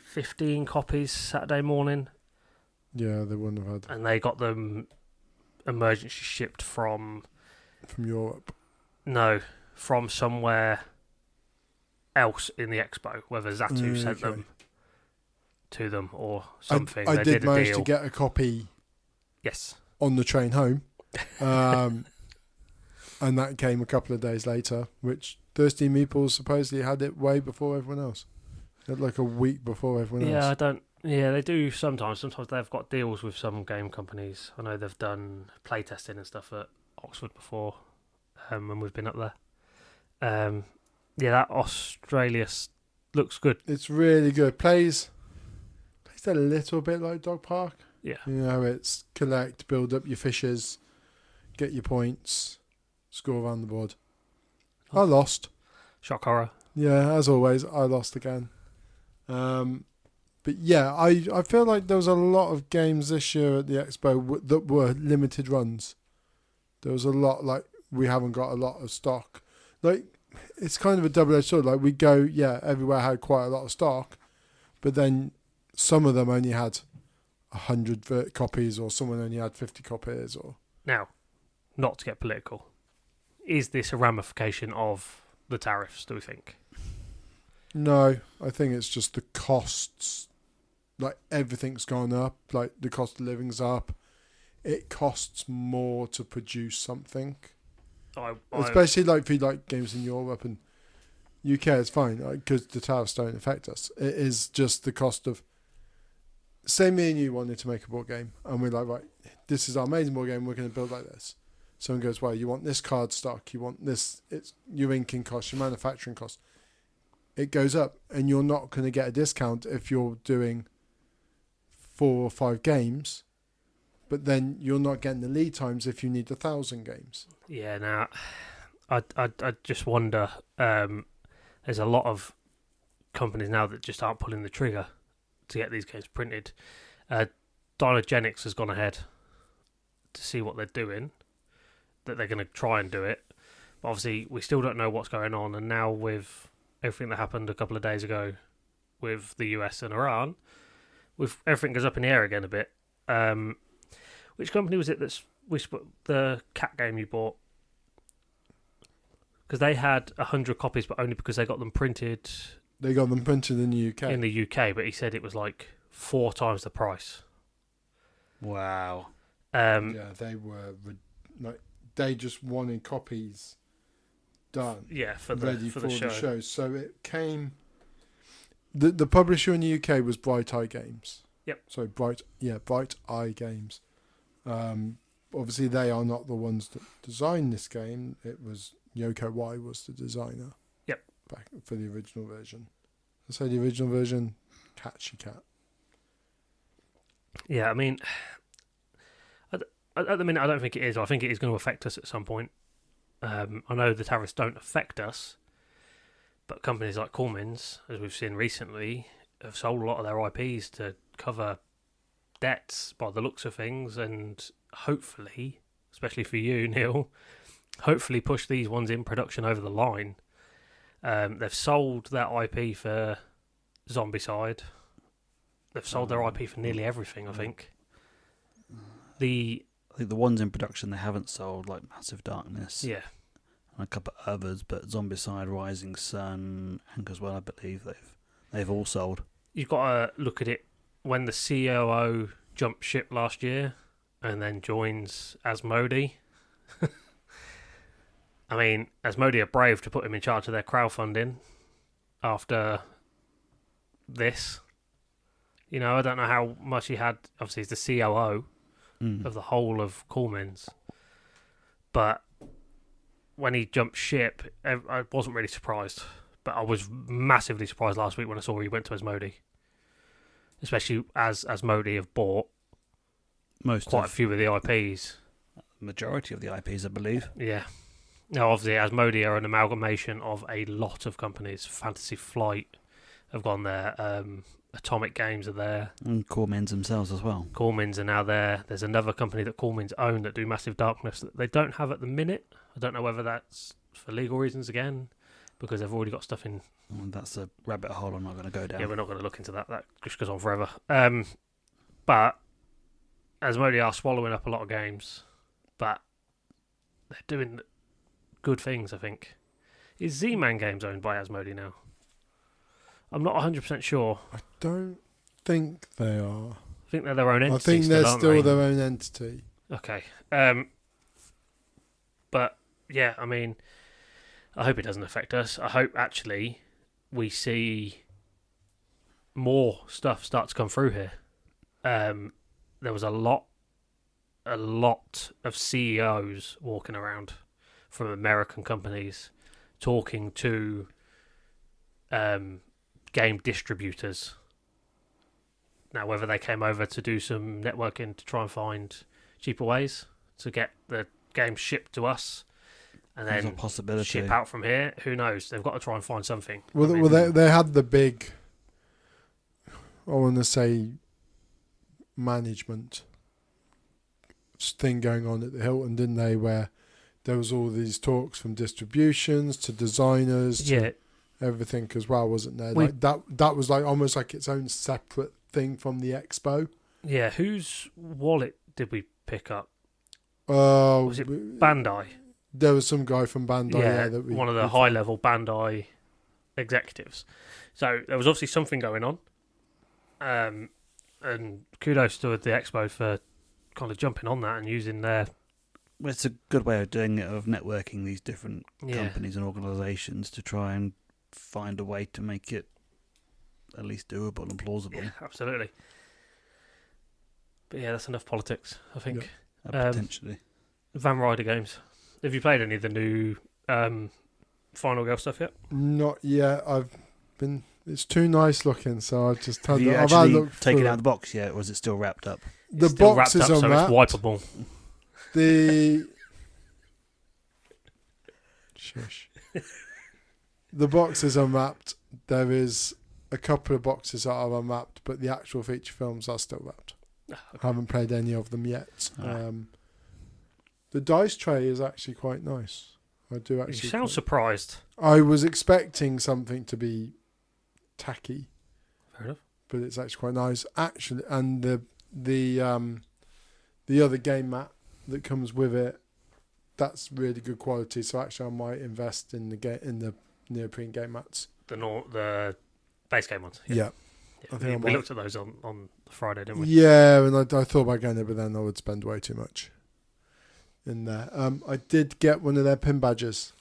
15 copies Saturday morning. Yeah, they wouldn't have had And they got them emergency shipped from Europe. No, from somewhere else in the expo. Whether Zatu sent them to them or something. I they did a manage deal. to get a copy. Yes. On the train home. And that came a couple of days later, which Thirsty Meeples supposedly had it way before everyone else. Like a week before everyone else. Yeah, they do sometimes. Sometimes they've got deals with some game companies. I know they've done playtesting and stuff at Oxford before, when we've been up there. That Australia looks good. It's really good. Plays a little bit like Dog Park. Yeah. You know, it's collect, build up your fishes, get your points, score around the board. I lost. Shock horror. Yeah, as always, I lost again. But yeah, I feel like there was a lot of games this year at the Expo that were limited runs. There was a lot, like, we haven't got a lot of stock. Like, it's kind of a double-edged sword. Like, we go, yeah, everywhere had quite a lot of stock, but then some of them only had 100 copies, or someone only had 50 copies. Or Now, not to get political, is this a ramification of the tariffs, do we think? No, I think it's just the costs. Like, everything's gone up. Like, the cost of living's up. It costs more to produce something. Especially like for like games in Europe and UK, it's fine because the tariffs don't affect us. It is just the cost of. Say me and you wanted to make a board game, and we're like, right, this is our amazing board game. We're going to build like this. Someone goes, well, you want this card stock, you want this. It's your inking cost, your manufacturing cost. It goes up, and you're not going to get a discount if you're doing 4 or 5 games. But then you're not getting the lead times if you need 1,000 games. Yeah, now, I just wonder, there's a lot of companies now that just aren't pulling the trigger to get these games printed. Dynogenics has gone ahead to see what they're doing, that they're going to try and do it. But obviously, we still don't know what's going on. And now with everything that happened a couple of days ago with the US and Iran, with everything goes up in the air again a bit. Which company was it the cat game you bought? Because they had 100 copies, but only because they got them printed. They got them printed in the UK. In the UK, but he said it was like 4 times the price. Wow. Yeah, they were like they just wanted copies done. Yeah, ready for the show. So it came. The publisher in the UK was Bright Eye Games. Yep. So Bright Eye Games. Obviously, they are not the ones that designed this game. It was Yoko Y was the designer. Yep. Back for the original version. I say the original version, catchy cat. Yeah, I mean, at the minute, I don't think it is. I think it is going to affect us at some point. I know the tariffs don't affect us, But companies like Cormins, as we've seen recently, have sold a lot of their IPs to cover debts by the looks of things, and hopefully, especially for you, Neal, hopefully push these ones in production over the line. They've sold that IP for Zombicide. They've sold their IP for nearly everything, I think. I think the ones in production they haven't sold, like Massive Darkness, Yeah. and a couple of others, but Zombicide, Rising Sun, and as well, I believe they've all sold. You've got to look at it when the COO jumped ship last year and then joins Asmodee. I mean, Asmodee are brave to put him in charge of their crowdfunding after this. You know, I don't know how much he had. Obviously, he's the COO of the whole of Cormins. But when he jumped ship, I wasn't really surprised. But I was massively surprised last week when I saw he went to Asmodee. Especially as Asmodee have bought quite a few of the IPs. Majority of the IPs, I believe. Yeah. Now, obviously, Asmodee are an amalgamation of a lot of companies. Fantasy Flight have gone there. Atomic Games are there. And Cormins themselves as well. Cormins are now there. There's another company that Cormins own that do Massive Darkness that they don't have at the minute. I don't know whether that's for legal reasons again, because they've already got stuff in. That's a rabbit hole I'm not going to go down. Yeah, we're not going to look into that. That just goes on forever. But Asmodee are swallowing up a lot of games, but they're doing good things, I think. Is Z-Man Games owned by Asmodee now? I'm not 100% sure. I don't think they are. I think they're their own entity. I think they're aren't still they? their own entity. Okay. But, yeah, I mean, I hope it doesn't affect us. I hope, actually, we see more stuff start to come through here. There was a lot of CEOs walking around from American companies talking to game distributors. Now, whether they came over to do some networking to try and find cheaper ways to get the game shipped to us and There's then a possibility. ship out from here, who knows? They've got to try and find something. Well, I mean, they had the big, I want to say, management thing going on at the Hilton, didn't they? Where there was all these talks from distributions to designers to everything as well, wasn't there? Like that was like almost like its own separate thing from the expo. Yeah, whose wallet did we pick up? Was Was it Bandai? There was some guy from Bandai. Yeah, that one of the high-level Bandai executives. So there was obviously something going on. And kudos to the expo for kind of jumping on that and using their... Well, it's a good way of doing it, of networking these different companies and organisations to try and find a way to make it at least doable and plausible. Yeah, absolutely. But yeah, that's enough politics, I think. Potentially. Van Ryder games. Have you played any of the new Final Girl stuff yet? Not yet. It's too nice looking, so I've just had. Have you I've actually had a look taken through it out of the box yet, or is it still wrapped up? The It's still box wrapped is up, so unwrapped. it's wipeable. The shush. The box is unwrapped. There is a couple of boxes that are unwrapped, but the actual feature films are still wrapped. Okay. I haven't played any of them yet. The dice tray is actually quite nice. I do actually. You sound surprised. I was expecting something to be tacky, Fair enough. but it's actually quite nice. Actually, and the other game mat that comes with it, that's really good quality. So actually, I might invest in the neoprene game mats. The base game ones. Yeah. Yeah, I think I we might. looked at those on Friday, didn't we? Yeah, and I thought about getting it, but then I would spend way too much in there. I did get one of their pin badges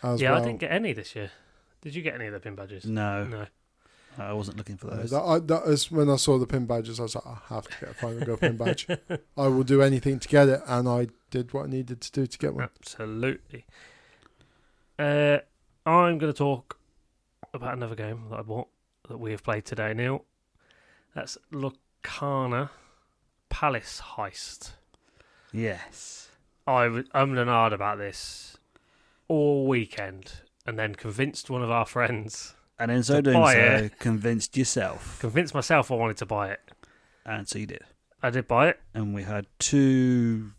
as well. I didn't get any this year. Did you get any of the pin badges? No. I wasn't looking for those. That is when I saw the pin badges, I was like, I have to get a Final Girl pin badge. I will do anything to get it, and I did what I needed to do to get one. Absolutely. I'm going to talk about another game that I bought that we have played today, Neal. That's Lucana Palace Heist. Yes. I was and ahh'd about this all weekend and then convinced one of our friends. And in so to doing buy so, it. convinced yourself. Convinced myself I wanted to buy it. And so you did. I did buy it. And we had 2...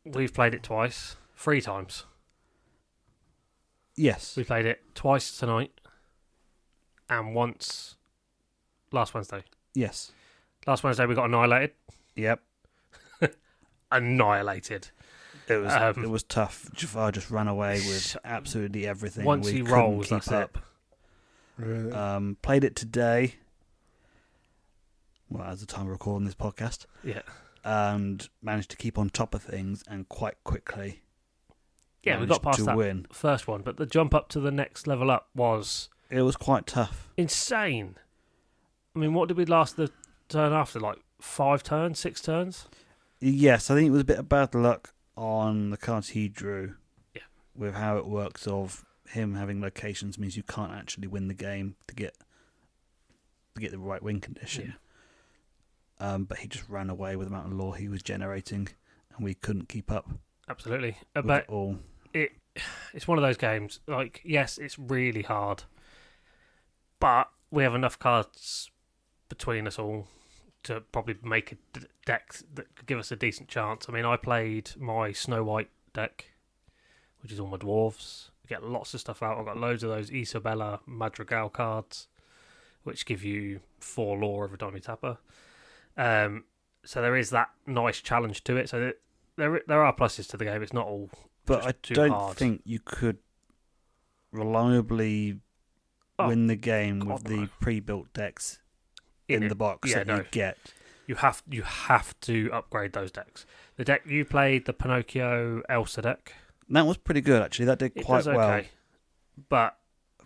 We've played it twice. 3 times. Yes. We played it twice tonight. And once last Wednesday. Yes. Last Wednesday we got annihilated. Yep. Annihilated. It was tough. Jafar just ran away with absolutely everything. Once we he couldn't rolls, keep that's it. up. Really? Played it today. Well, as the time of recording this podcast. Yeah. And managed to keep on top of things and quite quickly. Yeah, we got past that win. first one, but the jump up to the next level up was... It was quite tough. insane. I mean, what did we last the turn after? Like 5 turns, 6 turns? Yes, I think it was a bit of bad luck on the cards he drew. Yeah. With how it works of him having locations means you can't actually win the game to get the right win condition. Yeah. But he just ran away with the amount of lore he was generating, and we couldn't keep up. Absolutely. With But it all. it's one of those games, like, yes, it's really hard, but we have enough cards between us all to probably make a deck that could give us a decent chance. I mean, I played my Snow White deck, which is all my dwarves. I get lots of stuff out. I've got loads of those Isabella Madrigal cards, which give you 4 lore every time you tap her. So there is that nice challenge to it. So there are pluses to the game. It's not all But I too don't hard. think you could reliably win the game with God, the no. pre-built decks in it. the box Yeah, that no. you get. You have to upgrade those decks. The deck you played, the Pinocchio Elsa deck, That was pretty good, actually. That did it quite does okay. well. But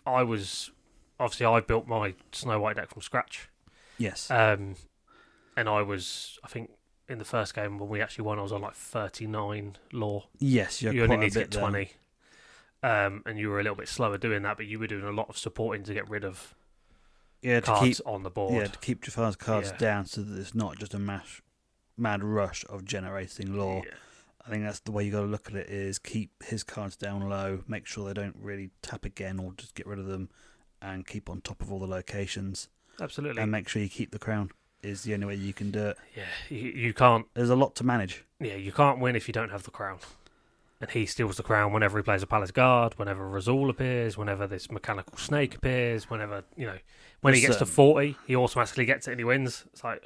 I built my Snow White deck from scratch. Yes. And I think in the first game when we actually won, I was on like 39 lore. Yes, You quite only a need to bit get 20. And you were a little bit slower doing that, but you were doing a lot of supporting to get rid of cards on the board. Yeah, to keep Jafar's cards Yeah. down so that it's not just a mad rush of generating lore. Yeah. I think that's the way you got to look at it, is keep his cards down low, make sure they don't really tap again or just get rid of them, and keep on top of all the locations. Absolutely. And make sure you keep the crown is the only way you can do it. Yeah, you can't. There's a lot to manage. Yeah, you can't win if you don't have the crown. And he steals the crown whenever he plays a Palace Guard, whenever Razul appears, whenever this mechanical snake appears, whenever, when he gets to 40, he automatically gets it and he wins. It's like,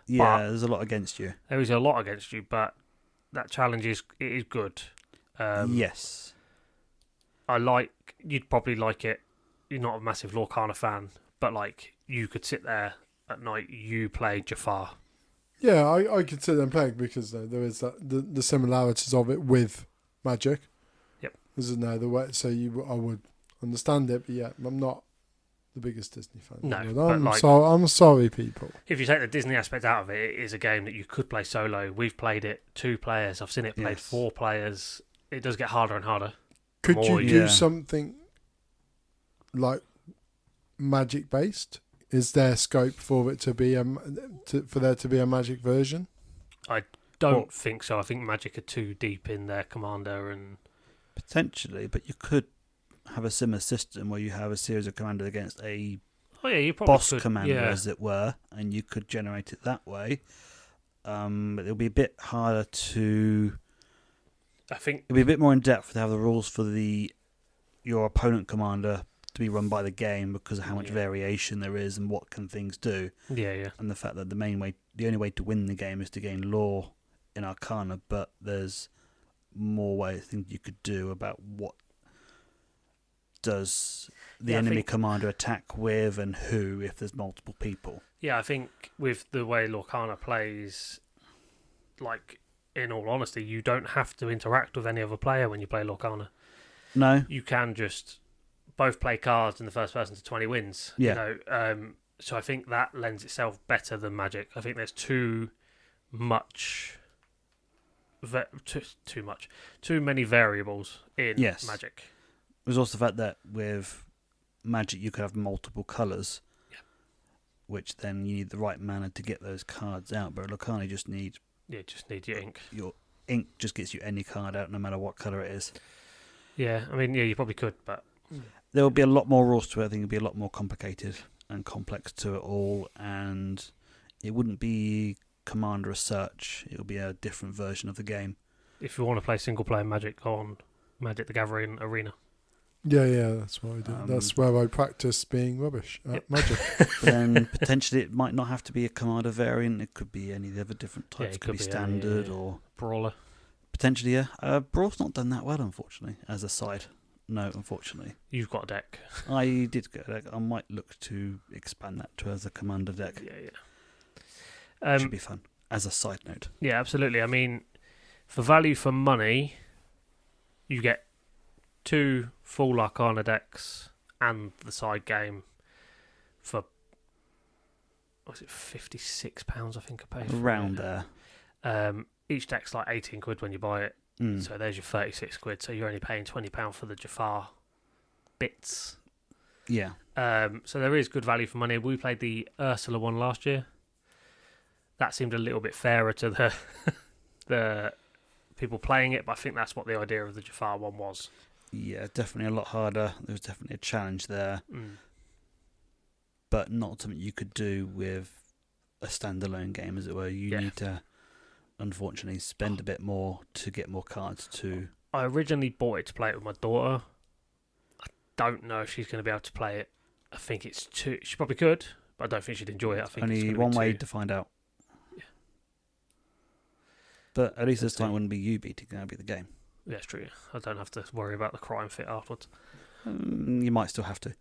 Yeah, But- there's a lot against you. there is a lot against you, but that challenge is good. Yes. You'd probably like it. You're not a massive Lorcana fan, but you could sit there at night, you play Jafar. Yeah, I could sit there and play it because there is the similarities of it with Magic. Yep. Isn't there the way? So I would understand it, but yeah, I'm not the biggest Disney fan. No, but I'm sorry, people. If you take the Disney aspect out of it, it is a game that you could play solo. We've played it 2 players. I've seen it played Yes. 4 players. It does get harder and harder. Could More you you- do something like Magic based? Is there scope for it to be for there to be a Magic version? Don't think so. I think Magic are too deep in their commander and Potentially, but you could have a similar system where you have a series of commanders against a you probably boss could, commander, yeah. as it were, and you could generate it that way. But it'll be a bit harder to. I think It'll be a bit more in depth to have the rules for your opponent commander to be run by the game because of how much Yeah. variation there is and what can things do, yeah. and the fact that the only way to win the game is to gain lore in Arcana, but there's more ways things you could do about what does the Yeah, I enemy think- commander attack with and who if there's multiple people. Yeah, I think with the way Lorcana plays, in all honesty, you don't have to interact with any other player when you play Lorcana. No, You can just both play cards in the first person to 20 wins. Yeah. So I think that lends itself better than Magic. I think there's too many variables in Yes. Magic. there's also the fact that with Magic you could have multiple colours, Yeah. which then you need the right mana to get those cards out. But Lorcana just You just need your ink. your ink just gets you any card out no matter what colour it is. Yeah, I mean, yeah, you probably could, but There will be a lot more rules to it. I think it'll be a lot more complicated and complex to it all, and it wouldn't be Commander as such. It'll be a different version of the game. if you want to play single player Magic, go on Magic the Gathering Arena. Yeah, that's what I do. That's where I practice being rubbish at Magic. But then potentially it might not have to be a Commander variant. It could be any of the other different types. it Could be standard or Brawler. potentially. Yeah, Brawl's not done that well, unfortunately. As a side, no, unfortunately. You've got a deck. I did get a deck. I might look to expand that to as a Commander deck. Yeah. Should be fun. As a side note. Yeah, absolutely. I mean, for value for money, you get 2 full Arcana decks and the side game for, was it £56? I think I paid for Around it. there. Each deck's like 18 quid when you buy it, so there's your 36 quid. So you're only paying £20 for the Jafar bits. Yeah. So there is good value for money. We played the Ursula one last year. That seemed a little bit fairer to the people playing it, but I think that's what the idea of the Jafar one was. Yeah, definitely a lot harder. There was definitely a challenge there, but not something you could do with a standalone game, as it were. You need to, unfortunately, spend a bit more to get more cards to... I originally bought it to play it with my daughter. I don't know if she's going to be able to play it. I think it's too... She probably could, but I don't think she'd enjoy it. I think Only it's one way to find out. Yeah. But at least this time it wouldn't be you beating, it would be the game. Yeah, it's true. I don't have to worry about the crime fit afterwards. You might still have to.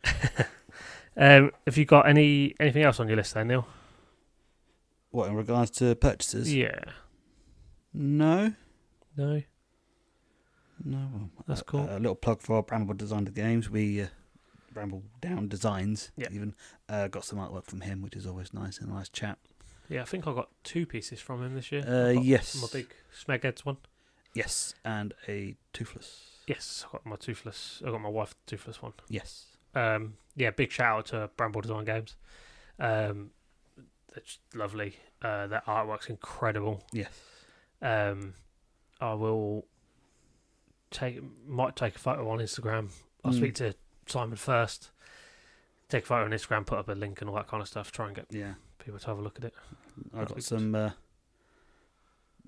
Have you got anything else on your list there, Neil? What, in regards to purchases? Yeah. No. No? No. That's cool. A little plug for Bramble Designed Games. We, Bramble Down Designs, even, got some artwork from him, which is always nice and a nice chat. Yeah, I think I got 2 pieces from him this year. Yes. My big Smegheads one. Yes, and a Toothless. Yes, I got my Toothless. I got my wife Toothless one. Yes. Yeah, big shout out to Bramble Design Games. They're just lovely. Their artwork's incredible. Yes. I will might take a photo on Instagram. I'll speak to Simon first. Take a photo on Instagram, put up a link and all that kind of stuff. Try and get people to have a look at it. I've got some.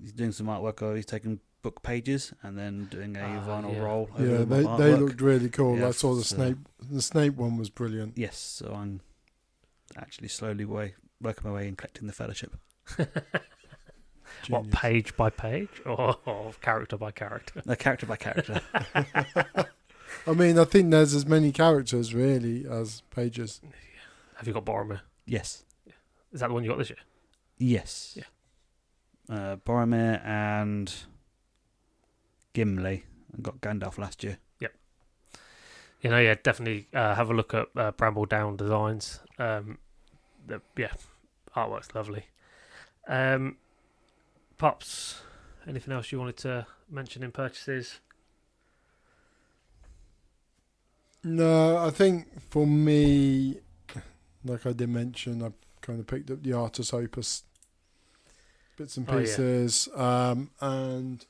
He's doing some artwork. Or he's taking book pages and then doing a vinyl roll. Yeah, they looked really cool. I saw the Snape. The Snape one was brilliant. Yes, so I'm actually slowly working my way in collecting the Fellowship. What, page by page or character by character? No, character by character. I mean, I think there's as many characters really as pages. Have you got Boromir? Yes. Is that the one you got this year? Yes. Yeah. Boromir and Gimli. I got Gandalf last year. Yep. Definitely have a look at Bramble Down Designs. Artwork's lovely. Pops, anything else you wanted to mention in purchases? No, I think for me, like I did mention, I kind of picked up the Artus Opus bits and pieces, and kind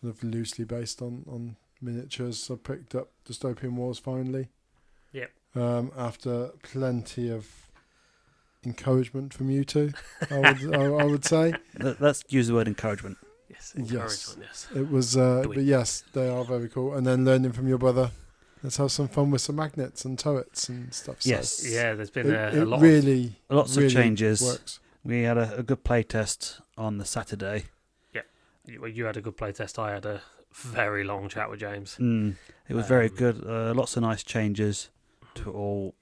of loosely based on miniatures. I picked up Dystopian Wars finally. Yep. After plenty of encouragement from you two, I would say. Let's use the word encouragement. Yes, encouragement. Yes. It was, but yes, they are very cool. And then learning from your brother. Let's have some fun with some magnets and turrets and stuff. Yes. So there's been lots of changes. Works. We had a good play test on the Saturday. Yeah. You had a good play test. I had a very long chat with James. It was very good. Lots of nice changes to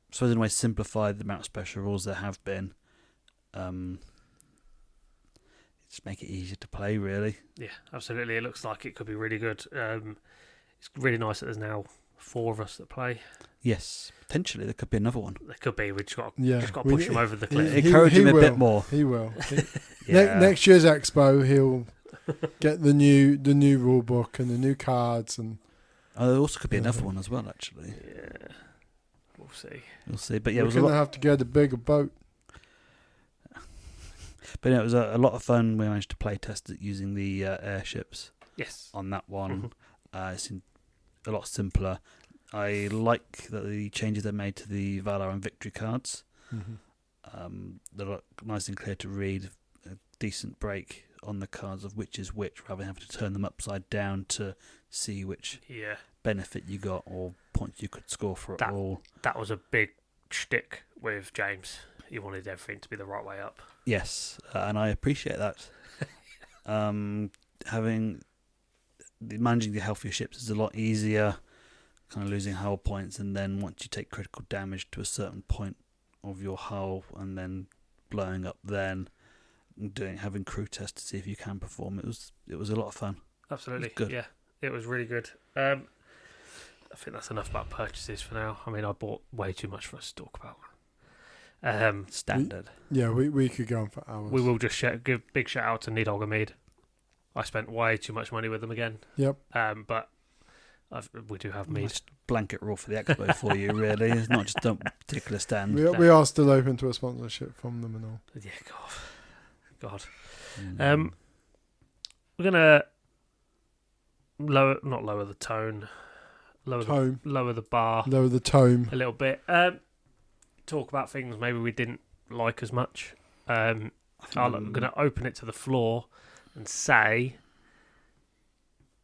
I suppose in a way simplify the amount of special rules there have been. Just make it easier to play, really. Yeah, absolutely. It looks like it could be really good. It's really nice that there's now 4 of us that play. Yes, potentially there could be another one. There could be. We just got to push him over the cliff. Encourage him a bit more. He will. Next year's Expo, he'll get the new rule book and the new cards, and there also could be another one as well. Actually, yeah, we'll see. We'll see. But yeah, we're going to have to get a bigger boat. But it was a lot of fun. We managed to play test it using the airships. Yes. on that one. It's a lot simpler. I like that the changes they made to the Valor and Victory cards. They're nice and clear to read. A decent break on the cards of which is which, rather than having to turn them upside down to see which benefit you got or points you could score for it all. That was a big shtick with James. He wanted everything to be the right way up. Yes, and I appreciate that. Managing the health of your ships is a lot easier. Kind of losing hull points, and then once you take critical damage to a certain point of your hull, and then blowing up, then having crew tests to see if you can perform. It was a lot of fun. Absolutely, good. Yeah, it was really good. I think that's enough about purchases for now. I mean, I bought way too much for us to talk about. Standard. We could go on for hours. We will just give big shout out to Neal and Mead. I spent way too much money with them again. Yep. But we do have Mead. Just blanket rule for the expo for you, really. It's not just a particular stand. We are still open to a sponsorship from them and all. Yeah, God. We're gonna not lower the tone, lower the bar, lower the tone a little bit. Talk about things maybe we didn't like as much. I'm gonna open it to the floor and say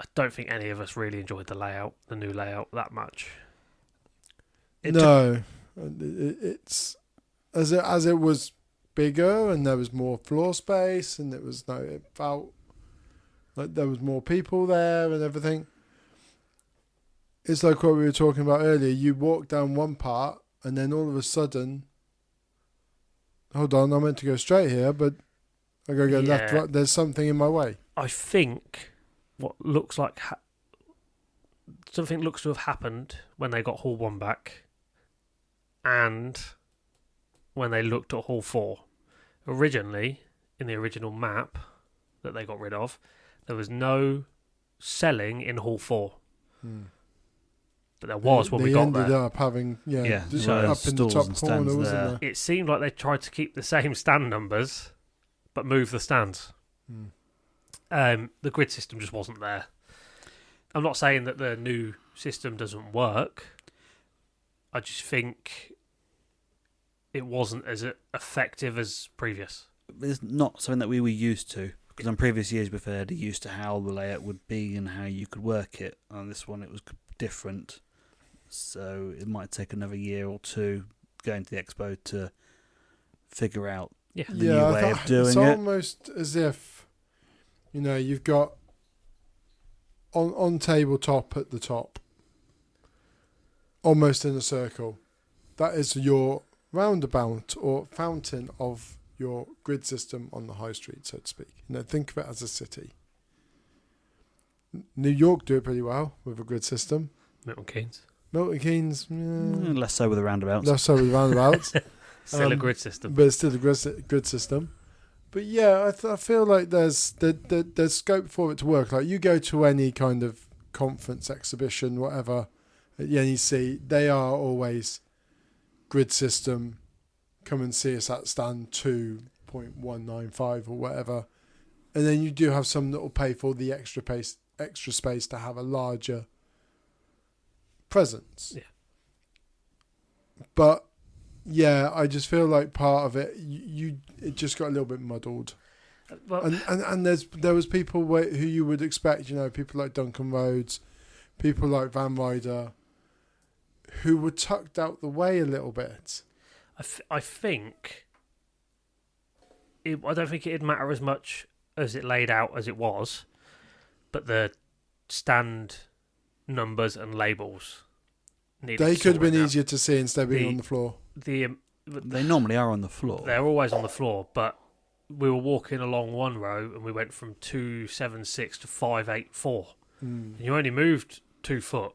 I don't think any of us really enjoyed the new layout that much. It's as it was bigger and there was more floor space and it felt like there was more people there and everything. It's like what we were talking about earlier. You walk down one part and then all of a sudden, hold on, I meant to go straight here, but I gotta go left, right. There's something in my way. I think what looks like something looks to have happened when they got Hall 1 back and when they looked at Hall 4. Originally, in the original map that they got rid of, there was no selling in Hall 4. But there was when we got there. They ended up having, up in the top corner, wasn't there? It seemed like they tried to keep the same stand numbers, but move the stands. The grid system just wasn't there. I'm not saying that the new system doesn't work. I just think it wasn't as effective as previous. It's not something that we were used to. Because on previous years we've had used to how the layout would be and how you could work it. On this one it was different. So it might take another year or two going to the expo to figure out the new way of doing it's it. It's almost as if, you've got on tabletop at the top, almost in a circle. That is your roundabout or fountain of your grid system on the high street, so to speak. Think of it as a city. New York do it pretty well with a grid system. Milton Keynes, less so with the roundabouts. Still a grid system, but it's still a grid system. But yeah, I feel like there's scope for it to work. Like you go to any kind of conference, exhibition, whatever, at the NEC, they are always grid system. Come and see us at stand 2.195 or whatever, and then you do have some that will pay for the extra space to have a larger presence. Yeah. But I just feel like part of it, it just got a little bit muddled. Well, and there was people who you would expect, people like Duncan Rhodes, people like Van Ryder, who were tucked out the way a little bit. I think I don't think it'd matter as much as it laid out as it was, but the stand numbers and labels they could have been easier to see instead of being on the floor. They normally are on the floor. They're always on the floor, but we were walking along one row and we went from 276 to 584. And you only moved 2 foot.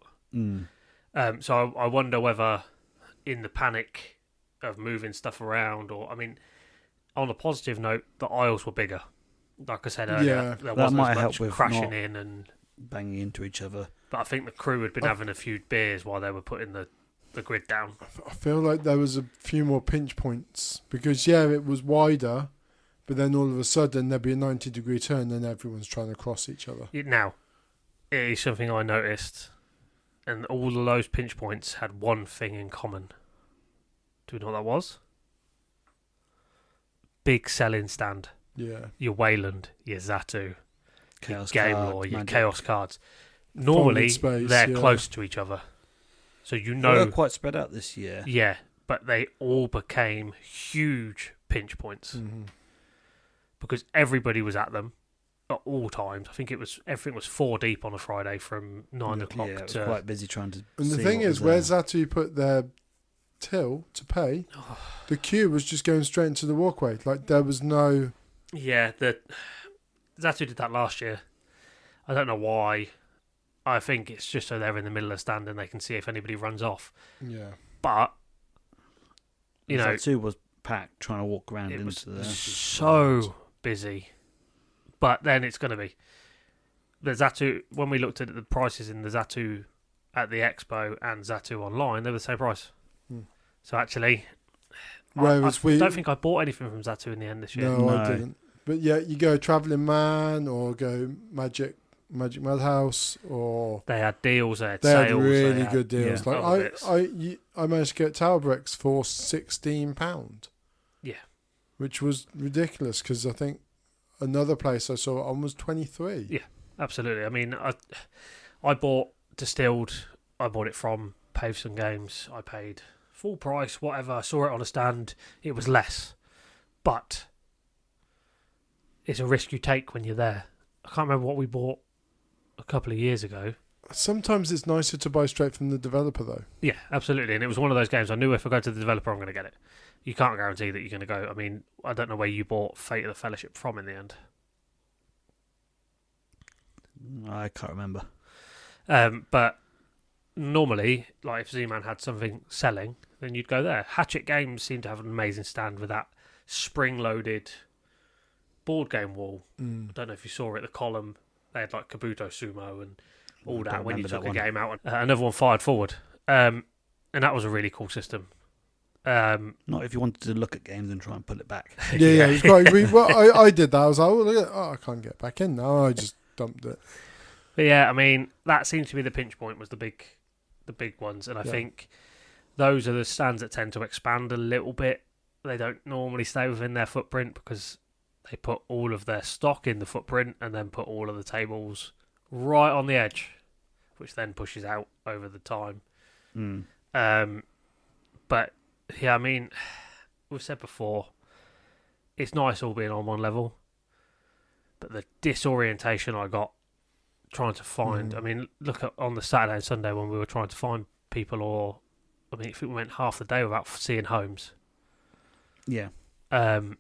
So I wonder whether in the panic of moving stuff around, or on a positive note, the aisles were bigger. Like I said earlier, there wasn't as much crashing in and banging into each other. But I think the crew had been having a few beers while they were putting the grid down. I feel like there was a few more pinch points because it was wider, but then all of a sudden there'd be a 90-degree turn and everyone's trying to cross each other. Now, it is something I noticed, and all of those pinch points had one thing in common. Do you know what that was? Big selling stand. Yeah. Your Wayland, your Zatu, Chaos your Game cards, Law, your Magic. Chaos cards. Normally, Space, they're yeah. close to each other. So you Well, know... they're quite spread out this year. Yeah, but they all became huge pinch points. Mm-hmm. Because everybody was at them at all times. I think everything was 4 deep on a Friday from 9 o'clock Yeah, it was to... quite busy trying to. And the see thing what is, was where there. Zatu put their till to pay, the queue was just going straight into the walkway. Like, there was no... Yeah, Zatu did that last year. I don't know why. I think it's just so they're in the middle of the stand and they can see if anybody runs off. Yeah. But, you know, Zatu was packed trying to walk around it was into there. so busy. But then it's going to be. The Zatu, when we looked at the prices in the Zatu at the Expo and Zatu online, they were the same price. Hmm. So actually, Whereas I don't think I bought anything from Zatu in the end this year. No, I No. didn't. But yeah, you go Travelling Man or go Magic Madhouse, or They had deals, they had they had sales. really good deals. yeah, other bits. I managed to get Tower Bricks for £16. Yeah. Which was ridiculous because I think another place I saw it on was 23. Yeah. Absolutely. I mean, I bought Distilled. I bought it from Paveston Games. I paid full price, whatever. I saw it on a stand. It was less. But it's a risk you take when you're there. I can't remember what we bought a couple of years ago. Sometimes it's nicer to buy straight from the developer though. Yeah, absolutely. And it was one of those games I knew if I go to the developer, I'm going to get it. You can't guarantee that you're going to go. I mean, I don't know where you bought Fate of the Fellowship from in the end. I can't remember. But normally, like if Z-Man had something selling, then you'd go there. Hatchet Games seem to have an amazing stand with that spring-loaded board game wall. I don't know if you saw it, the column. They had like Kabuto Sumo and all that when you took a game out. And another one fired forward. And that was a really cool system. Not if you wanted to look at games and try and pull it back. Yeah, it was quite. I did that. I was like, I can't get back in now. I just dumped it. But yeah, I mean, that seems to be the pinch point, was the big ones. And I think those are the stands that tend to expand a little bit. They don't normally stay within their footprint because they put all of their stock in the footprint and then put all of the tables right on the edge, which then pushes out over the time. But yeah, I mean, we've said before, it's nice all being on one level, but the disorientation I got trying to find, I mean, look at on the Saturday and Sunday when we were trying to find people, or I mean, if we went half the day without seeing homes. Yeah. And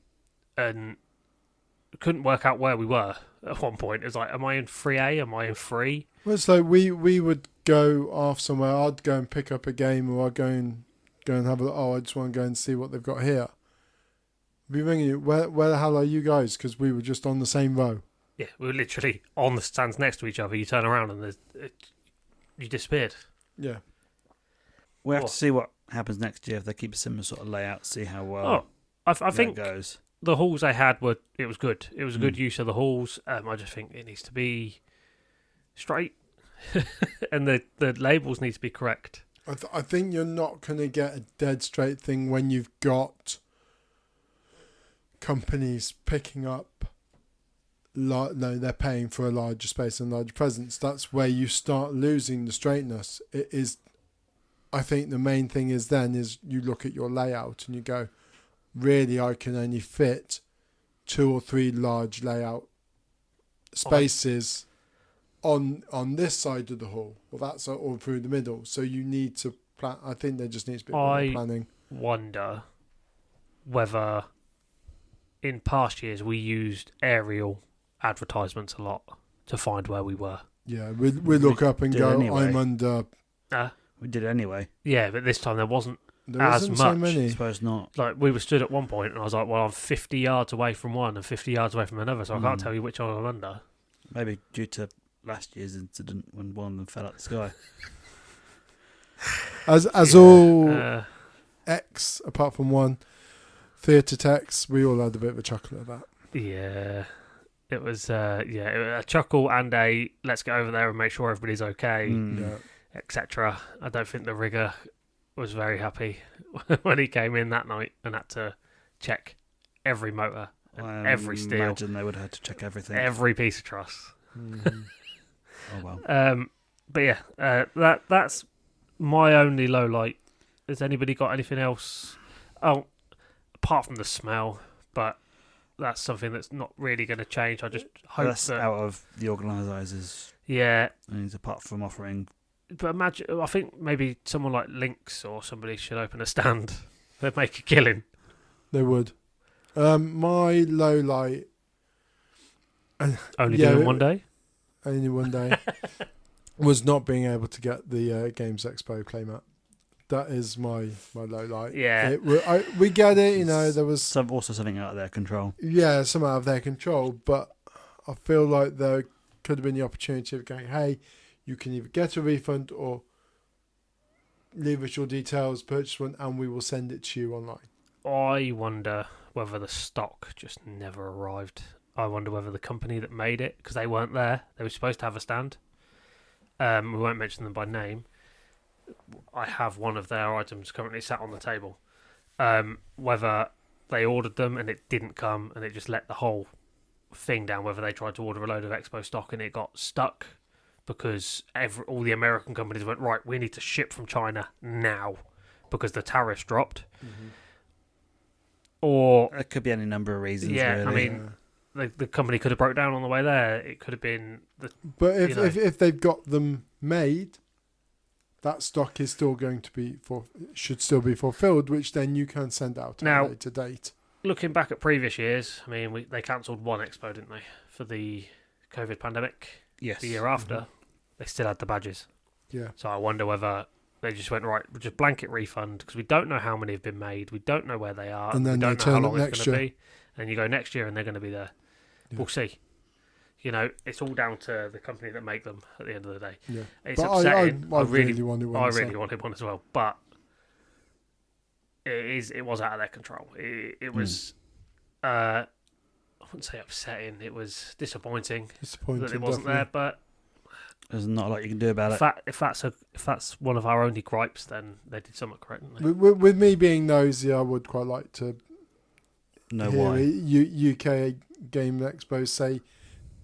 couldn't work out where we were at one point. It was like, am I in 3A? Am I in 3? Well, it's like we would go off somewhere. I'd go and pick up a game, or I'd go and have a. I just want to go and see what they've got here. I'd be ringing you. Where the hell are you guys? Because we were just on the same row. Yeah, we were literally on the stands next to each other. You turn around and you disappeared. Yeah. We have to see what happens next year if they keep a similar sort of layout. See how well. I that think goes. the halls they had it was good. It was a good use of the halls. I just think it needs to be straight, and the labels need to be correct. I think you're not going to get a dead straight thing when you've got companies picking up. No, they're paying for a larger space and larger presence. That's where you start losing the straightness. It is. I think the main thing is you look at your layout and you go, really, I can only fit 2 or 3 large layout spaces on this side of the hall, or that side, or through the middle. So you need to plan. I think there just needs to be more planning. Wonder whether in past years we used aerial advertisements a lot to find where we were. Yeah, we look up and go, anyway. I'm under. We did it anyway. Yeah, but this time there wasn't. There as wasn't much. so I many. suppose not. Like, we were stood at one point and I was like, well, I'm 50 yards away from one and 50 yards away from another, so I can't tell you which one I'm under. Maybe due to last year's incident when one of them fell out the sky. As all X, apart from one, theatre techs, we all had a bit of a chuckle at that. Yeah. It was a chuckle and a let's get over there and make sure everybody's okay, etc. I don't think the rigger was very happy when he came in that night and had to check every motor, and every steel. I imagine they would have had to check everything, every piece of truss. Oh well. But yeah, that's my only low light. Has anybody got anything else? Oh, apart from the smell, but that's something that's not really going to change. I just hope that's that out of the organisers. Yeah, And apart from offering, but imagine, I think maybe someone like Lynx or somebody should open a stand. They'd make a killing. They would. My low light. Only doing one day. Only one day. Was not being able to get the Games Expo playmat. That is my low light. Yeah. We get it, there was something out of their control. Yeah, some out of their control, but I feel like there could have been the opportunity of going, hey, you can either get a refund or leave us your details, purchase one, and we will send it to you online. I wonder whether the stock just never arrived. I wonder whether the company that made it, because they weren't there, they were supposed to have a stand. We won't mention them by name. I have one of their items currently sat on the table. Whether they ordered them and it didn't come and it just let the whole thing down, whether they tried to order a load of Expo stock and it got stuck because all the American companies went, right, we need to ship from China now because the tariffs dropped. Mm-hmm. Or it could be any number of reasons. Yeah, really. I mean, the company could have broke down on the way there. It could have been But if they've got them made, that stock is still going to be should still be fulfilled, which then you can send out at a later date. Looking back at previous years, I mean, they cancelled one expo, didn't they, for the COVID pandemic? Yes. The year after, they still had the badges. Yeah. So I wonder whether they just went, right, we'll just blanket refund because we don't know how many have been made, we don't know where they are, and then we don't they know how turn long up it's next going to year. be. And you go next year and they're going to be there. Yeah. We'll see. It's all down to the company that make them at the end of the day. Yeah. It's but upsetting. I really wanted one. I really wanted one as well, but it was out of their control. It was, I wouldn't say upsetting. It was disappointing that it wasn't there. But there's not a lot you can do about it. If that's one of our only gripes, then they did something correct. Didn't they? With me being nosy, I would quite like to know hear why UK Game Expo say,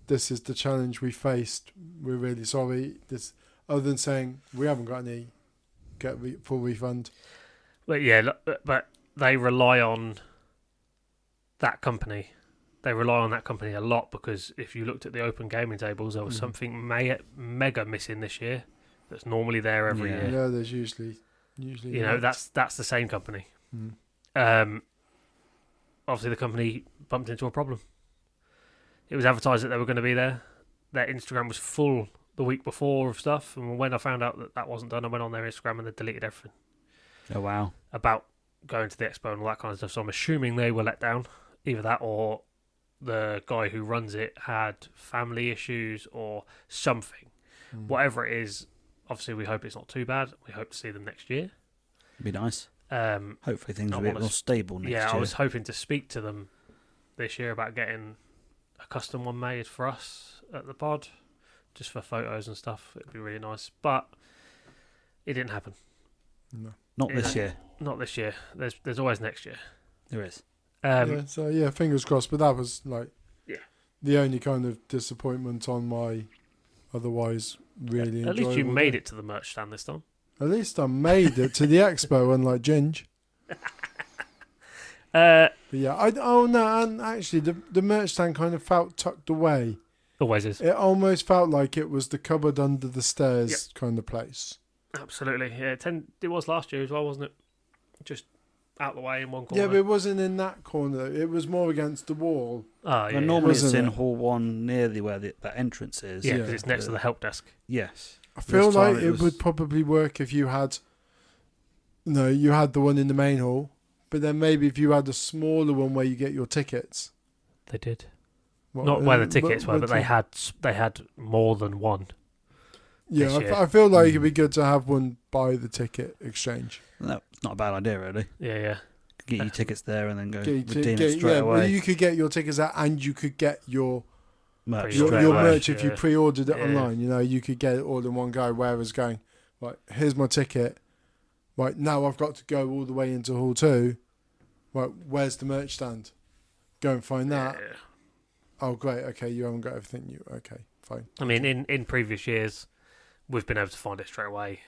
this is the challenge we faced. We're really sorry. This, other than saying we haven't got any, full refund. But yeah, but they rely on that company. They rely on that company a lot because if you looked at the open gaming tables, there was something mega missing this year. That's normally there every year. Yeah, there's usually. That's the same company. Obviously, the company bumped into a problem. It was advertised that they were going to be there. Their Instagram was full the week before of stuff, and when I found out that wasn't done, I went on their Instagram and they deleted everything. Oh wow! About going to the expo and all that kind of stuff. So I'm assuming they were let down, either that or the guy who runs it had family issues or something. Whatever it is, obviously we hope it's not too bad. We hope to see them next year. It'd be nice. Hopefully things will be a bit more stable next year. Yeah, I was hoping to speak to them this year about getting a custom one made for us at the pod, just for photos and stuff. It'd be really nice, but it didn't happen. No, not this year. Not this year. There's always next year. There is. So fingers crossed. But that was the only kind of disappointment on my otherwise really enjoyable. At least you made it to the merch stand this time. At least I made it to the expo, unlike Ginge. But yeah, and actually the merch stand kind of felt tucked away. Always is. It almost felt like it was the cupboard under the stairs kind of place. Absolutely, yeah. It was last year as well, wasn't it? Just out the way in one corner. Yeah, but it wasn't in that corner. It was more against the wall. Oh, yeah. Normally it's Wasn't in it? Hall 1 near where that entrance is. Yeah, because it's next to the help desk. Yes. I feel This time like it would probably work if you had... No, you had the one in the main hall, but then maybe if you had a smaller one where you get your tickets. They did. Not where the tickets were, but they had more than one. Yeah, I feel like it'd be good to have one by the ticket exchange. That's not a bad idea, really. Yeah. Get your tickets there and then go redeem redeem it straight away. Well, you could get your tickets out and you could get your merch. Your Straight away, merch, if you yeah. pre-ordered it Yeah. online, you could get it all in one go. Whereas going, right, here's my ticket. Right, now I've got to go all the way into Hall 2. Right, where's the merch stand? Go and find that. Yeah. Oh, great. Okay, you haven't got everything. Okay, fine. I mean, in previous years, we've been able to find it straight away.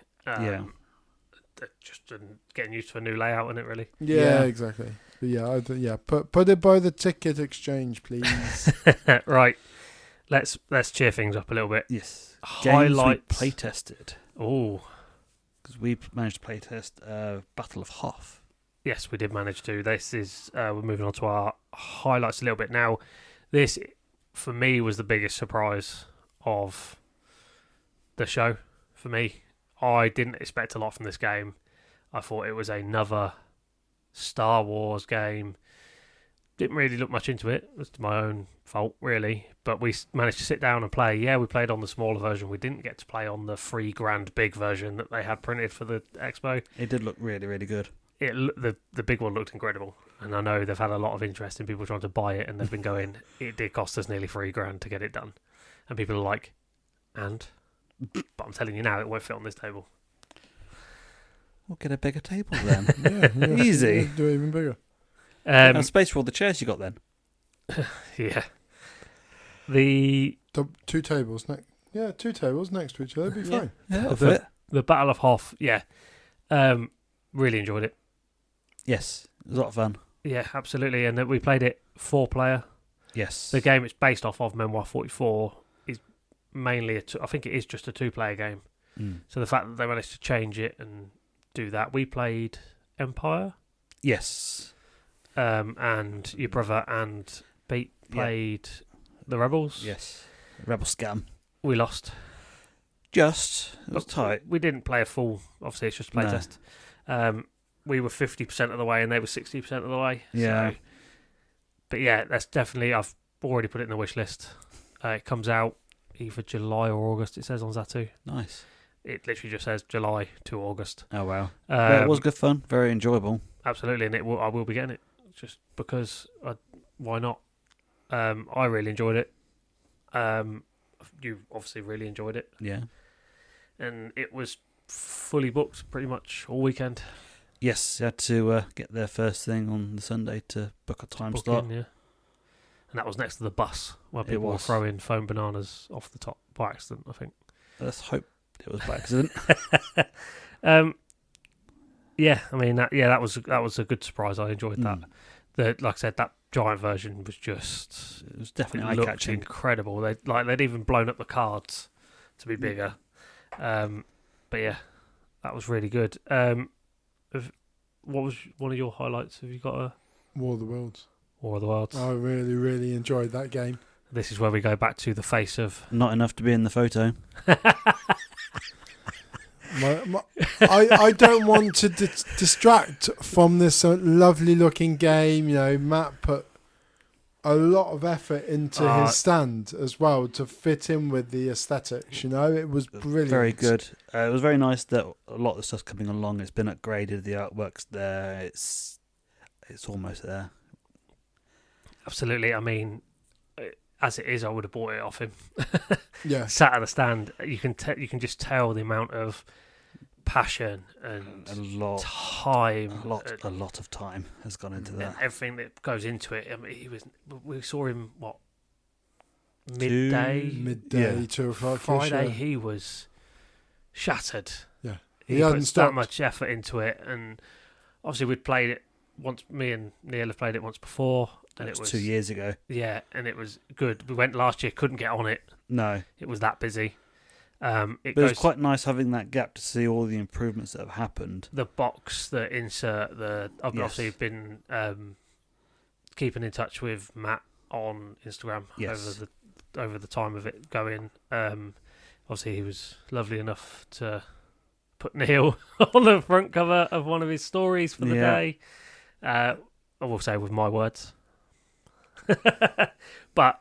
Just getting used to a new layout, isn't it, really? Yeah, exactly. But yeah, put it by the ticket exchange, please. Right. Let's cheer things up a little bit. Yes. Highlights. Games we play tested. Oh, Because we managed to play test Battle of Hoth. yes, we did manage to. This is we're moving on to our highlights a little bit now. This, for me, was the biggest surprise of the show. For me, I didn't expect a lot from this game. I thought it was another Star Wars game. Didn't really look much into it. It was my own fault, really. But we managed to sit down and play. Yeah, we played on the smaller version. We didn't get to play on the $3,000 big version that they had printed for the expo. It did look really, really good. The big one looked incredible, and I know they've had a lot of interest in people trying to buy it, and they've been going, it did cost us nearly $3,000 to get it done, and people are like, but I'm telling you now, it won't fit on this table. We'll get a bigger table then. yeah, Easy. Yeah, do it even bigger. And space for all the chairs you got then. Yeah, the Two tables next. Yeah, 2 tables next to each other. That'd be fine. Yeah, that'll the, fit. the Battle of Hoth, yeah, really enjoyed it. Yes, it was a lot of fun. Yeah, absolutely, and we played it 4-player. Yes. The game it's based off of, Memoir 44, is mainly I think it is just a 2-player game. Mm. So the fact that they managed to change it and do that, we played Empire. Yes. And your brother and Pete played the Rebels. Yes. Rebel Scam. We lost. It was tight. We didn't play a full, obviously it's just a play test. We were 50% of the way and they were 60% of the way. Yeah. So, but yeah, that's definitely, I've already put it in the wish list. It comes out either July or August, it says on Zatu. Nice. It literally just says July to August. Oh, wow. Yeah, it was good fun. Very enjoyable. Absolutely, and I will be getting it just because. Why not? I really enjoyed it. You obviously really enjoyed it. Yeah. And it was fully booked pretty much all weekend. Yes, you had to get there first thing on the Sunday to book a time slot. Yeah. And that was next to the bus where people were throwing foam bananas off the top by accident, I think. Let's hope it was by accident. Yeah, I mean that was a good surprise. I enjoyed that. Like I said, that giant version was just It was definitely looked eye-catching. incredible. They'd even blown up the cards to be bigger. But yeah, that was really good. What was one of your highlights? Have you got a War of the Worlds? War of the Worlds? I really, really enjoyed that game. This is where we go back to the face of. Not enough to be in the photo. I don't want to distract from this lovely looking game. Matt put a lot of effort into his stand as well to fit in with the aesthetics. It was brilliant. Very good. It was very nice that a lot of the stuff's coming along. It's been upgraded. The artwork's there. It's almost there. Absolutely. I mean, as it is, I would have bought it off him. Yeah. Sat at the stand, you can just tell the amount of passion and time. A lot of time has gone into that. And everything that goes into it. I mean, we saw him midday, 2 o'clock. Friday. He was shattered. Yeah, he hadn't put stopped that much effort into it, and obviously we'd played it once. Me and Neal have played it once before, and it was 2 years ago. Yeah, and it was good. We went last year, couldn't get on it. No, it was that busy. It was quite nice having that gap to see all the improvements that have happened. The box, the insert, I've obviously been keeping in touch with Matt on Instagram over the time of it going. Obviously, he was lovely enough to put Neal on the front cover of one of his stories for the day. I will say with my words. But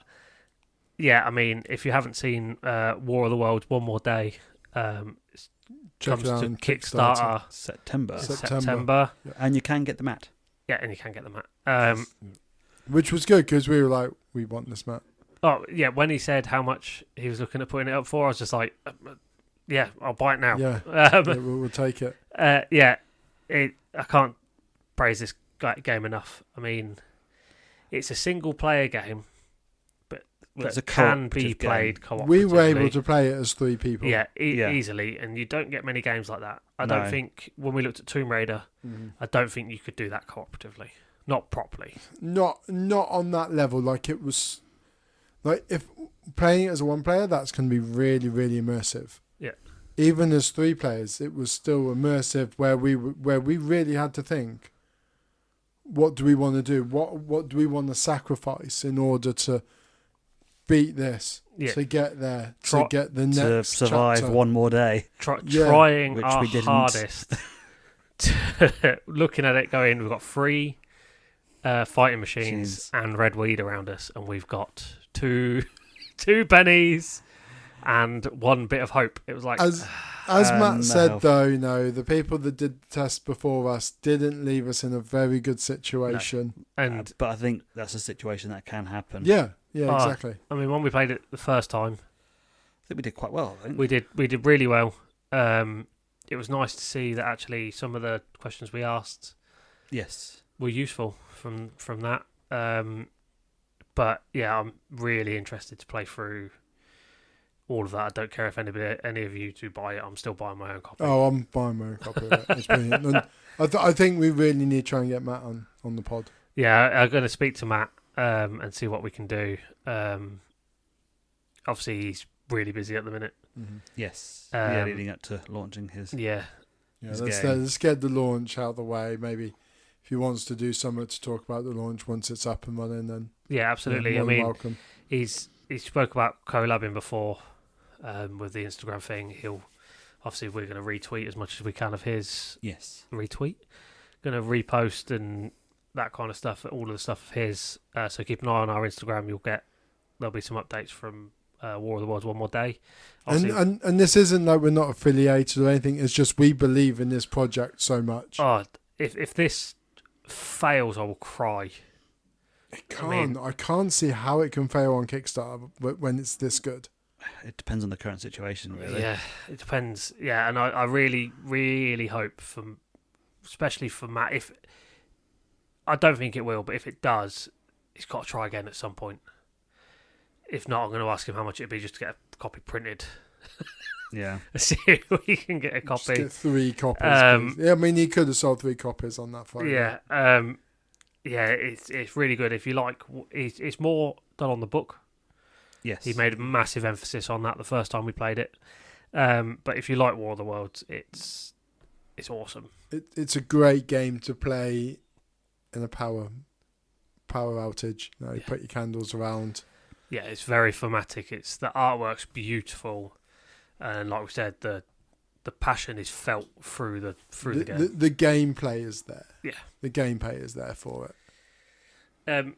yeah, I mean, if you haven't seen War of the Worlds One More Day, it comes to Kickstarter September. Yeah. And you can get the mat. Yeah, and you can get the mat. Which was good because we were like, we want this mat. Oh yeah, when he said how much he was looking at putting it up for, I was just like, yeah, I'll buy it now. Yeah, we'll take it. I can't praise this game enough. I mean, it's a single player game, but that can be played cooperatively. We were able to play it as 3 people. Yeah, easily, and you don't get many games like that. I don't think when we looked at Tomb Raider, I don't think you could do that cooperatively, not properly. Not on that level. Like it was, like if playing it as a 1 player, that's going to be really, really immersive. Yeah. Even as 3 players, it was still immersive. Where we really had to think, what do we want to do? What do we want to sacrifice in order to beat this? Yeah. To get there, to get the next to survive chapter. one more day. Trying which our we didn't. hardest. Looking at it going, we've got 3 fighting machines and red weed around us, and we've got two pennies and 1 bit of hope. It was like, as Matt said, though, no, the people that did the test before us didn't leave us in a very good situation. No. And but I think that's a situation that can happen. Yeah, exactly. I mean, when we played it the first time, I think we did quite well. I think we did really well. It was nice to see that actually some of the questions we asked, were useful from that. But yeah, I'm really interested to play through all of that. I don't care if any of you two buy it. I'm still buying my own copy. Oh, I'm buying my own copy of it. It's brilliant. And I think we really need to try and get Matt on the pod. Yeah, I'm going to speak to Matt and see what we can do. Obviously, he's really busy at the minute. Mm-hmm. Yes. Leading up to launching his let's get the launch out of the way. Maybe if he wants to do something to talk about the launch once it's up and running, then absolutely. I mean, welcome. He spoke about collabing before with the Instagram thing. Obviously we're going to retweet as much as we can of his. Yes. Retweet. Going to repost and that kind of stuff. All of the stuff of his. So keep an eye on our Instagram. There'll be some updates from War of the Worlds one more day. And this isn't like we're not affiliated or anything. It's just we believe in this project so much. Oh, if this fails, I will cry. I can't see how it can fail on Kickstarter when it's this good. It depends on the current situation, really. Yeah, it depends. Yeah, and I really, really hope, especially for Matt, I don't think it will, but if it does, he's got to try again at some point. If not, I'm going to ask him how much it'd be just to get a copy printed. Yeah. See if we can get a copy. Just get 3 copies. I mean, he could have sold 3 copies on that Friday. Yeah. It's really good. If you like, it's more done on the book. Yes. He made a massive emphasis on that the first time we played it. But if you like War of the Worlds, it's awesome. It's a great game to play in a power outage. You put your candles around. Yeah, it's very thematic. The artwork's beautiful, and like we said, the passion is felt through the game. The gameplay is there. Yeah, the gameplay is there for it.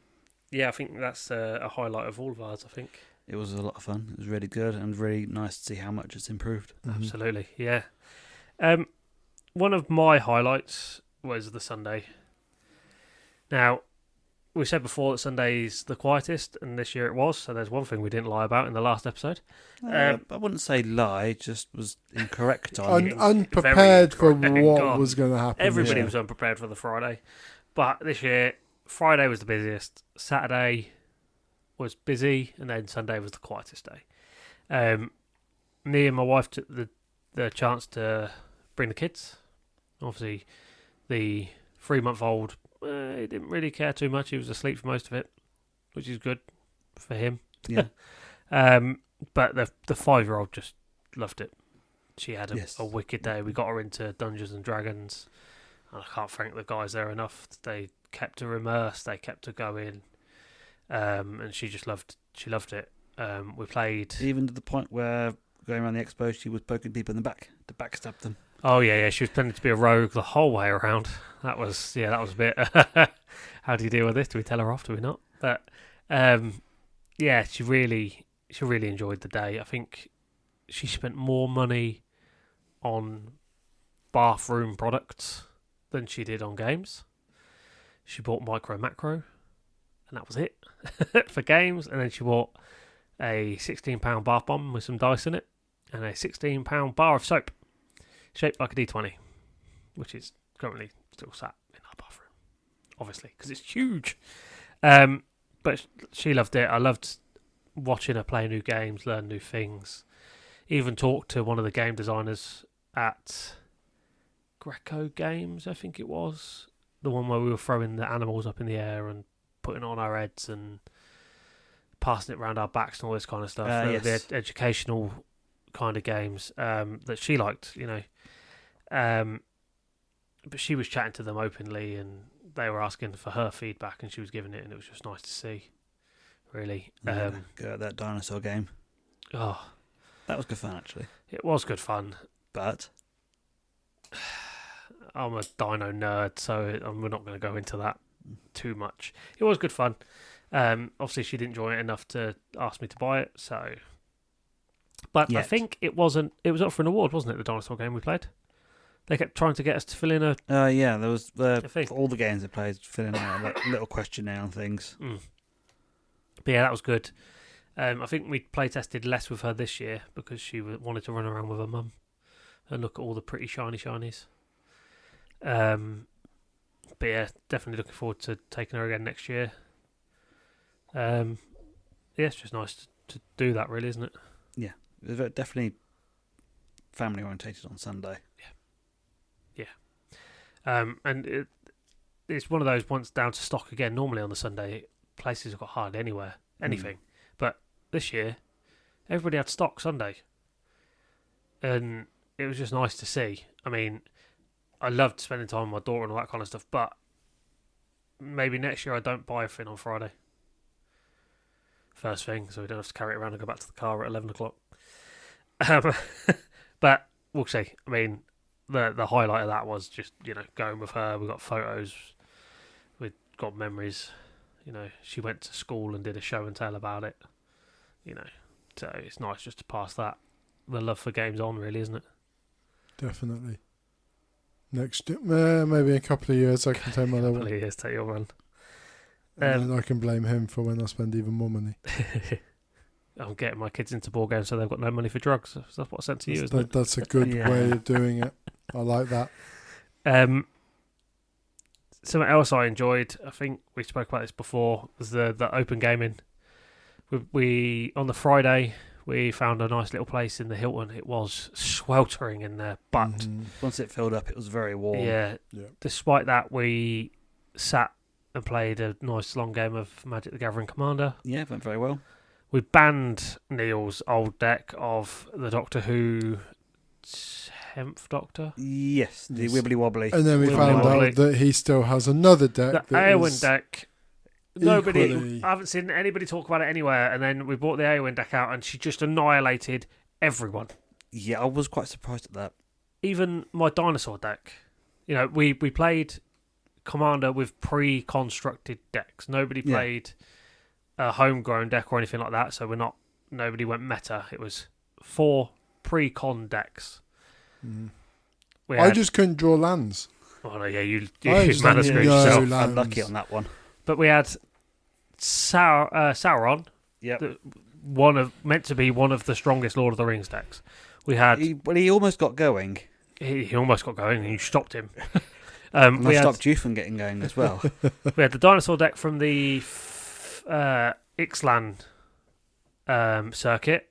I think that's a highlight of all of ours. I think it was a lot of fun. It was really good and really nice to see how much it's improved. Mm-hmm. Absolutely, yeah. One of my highlights was the Sunday. Now, we said before that Sunday's the quietest, and this year it was, so there's one thing we didn't lie about in the last episode. I wouldn't say lie, just was incorrect on unprepared for what was going to happen. Everybody was unprepared for the Friday. But this year, Friday was the busiest, Saturday was busy, and then Sunday was the quietest day. Me and my wife took the chance to bring the kids. Obviously, the 3-month-old, he didn't really care too much. He was asleep for most of it, which is good for him. Yeah. But the 5-year-old just loved it. She had a wicked day. We got her into Dungeons and Dragons, and I can't thank the guys there enough. They kept her immersed. They kept her going, and she just loved it. We played even to the point where going around the expo, she was poking people in the back to backstab them. Oh yeah. She was planning to be a rogue the whole way around. That was a bit. How do you deal with this? Do we tell her off? Do we not? But she really enjoyed the day. I think she spent more money on bathroom products than she did on games. She bought micro macro. and that was it for games. And then she bought a £16 bath bomb with some dice in it, and a £16 bar of soap shaped like a D20, which is currently still sat in our bathroom, obviously, because it's huge. But she loved it. I loved watching her play new games, learn new things, even talk to one of the game designers at UK Games, I think it was. The one where we were throwing the animals up in the air and putting it on our heads and passing it around our backs and all this kind of stuff. Yes. The educational kind of games that she liked, you know. But she was chatting to them openly, and they were asking for her feedback, and she was giving it, and it was just nice to see, really. Go at that dinosaur game. Oh, That was good fun, actually. it was good fun. But I'm a dino nerd, so we're not going to go into that too much. It was good fun. Obviously, she didn't enjoy it enough to ask me to buy it, so. But I Yet. think it was up for an award, wasn't it? The dinosaur game we played. They kept trying to get us to fill in a. yeah, there was thing. for all the games they played, filling out like little questionnaire and things. But yeah, that was good. I think we play tested less with her this year because she wanted to run around with her mum and look at all the pretty shiny shinies. But yeah, definitely looking forward to taking her again next year. Yeah, it's just nice to do that, really, isn't it? Yeah, it was definitely family orientated on Sunday. And it's one of those, once down to stock again. Normally on the Sunday, places have got hardly anything. But this year, everybody had stock Sunday. And it was just nice to see. I mean, I loved spending time with my daughter and all that kind of stuff, but maybe next year I don't buy a thing on Friday. First thing, so we don't have to carry it around and go back to the car at 11 o'clock. But we'll see. I mean, the highlight of that was just, going with her. We got photos, we got memories. She went to school and did a show and tell about it. So it's nice just to pass the love for games on, really, isn't it? Definitely. Next, maybe in a couple of years, I can take my little. Couple of years, take your run. And then I can blame him for when I spend even more money. I'm getting my kids into board games so they've got no money for drugs. That's what I sent to you, isn't it? That's a good way of doing it. I like that. Something else I enjoyed, I think we spoke about this before, was the open gaming. We on the Friday, we found a nice little place in the Hilton. It was sweltering in there, but Once it filled up, it was very warm. yeah. Despite that, we sat and played a nice long game of Magic the Gathering Commander. Yeah, it went very well. We banned Neal's old deck of the Doctor Who 10th Doctor. Yes, the Yes. wibbly wobbly. And then we Wibbly found wobbly. out that he still has another deck. The that Aowen is deck. equally- I haven't seen anybody talk about it anywhere. And then we brought the Aowen deck out, and she just annihilated everyone. Yeah, I was quite surprised at that. Even my dinosaur deck. We played Commander with pre-constructed decks. Nobody Yeah. played a homegrown deck or anything like that. So nobody went meta. It was 4 pre-con decks. We I had- just couldn't draw lands. Oh no, yeah, you I just mana don't screwed know. yourself. Lands. Unlucky on that one. But we had Sauron. Yep. Meant to be one of the strongest Lord of the Rings decks. We had He almost got going. he almost got going, and you stopped him. And we I had stopped you from getting going as well. we had the dinosaur deck from the Ixalan circuit,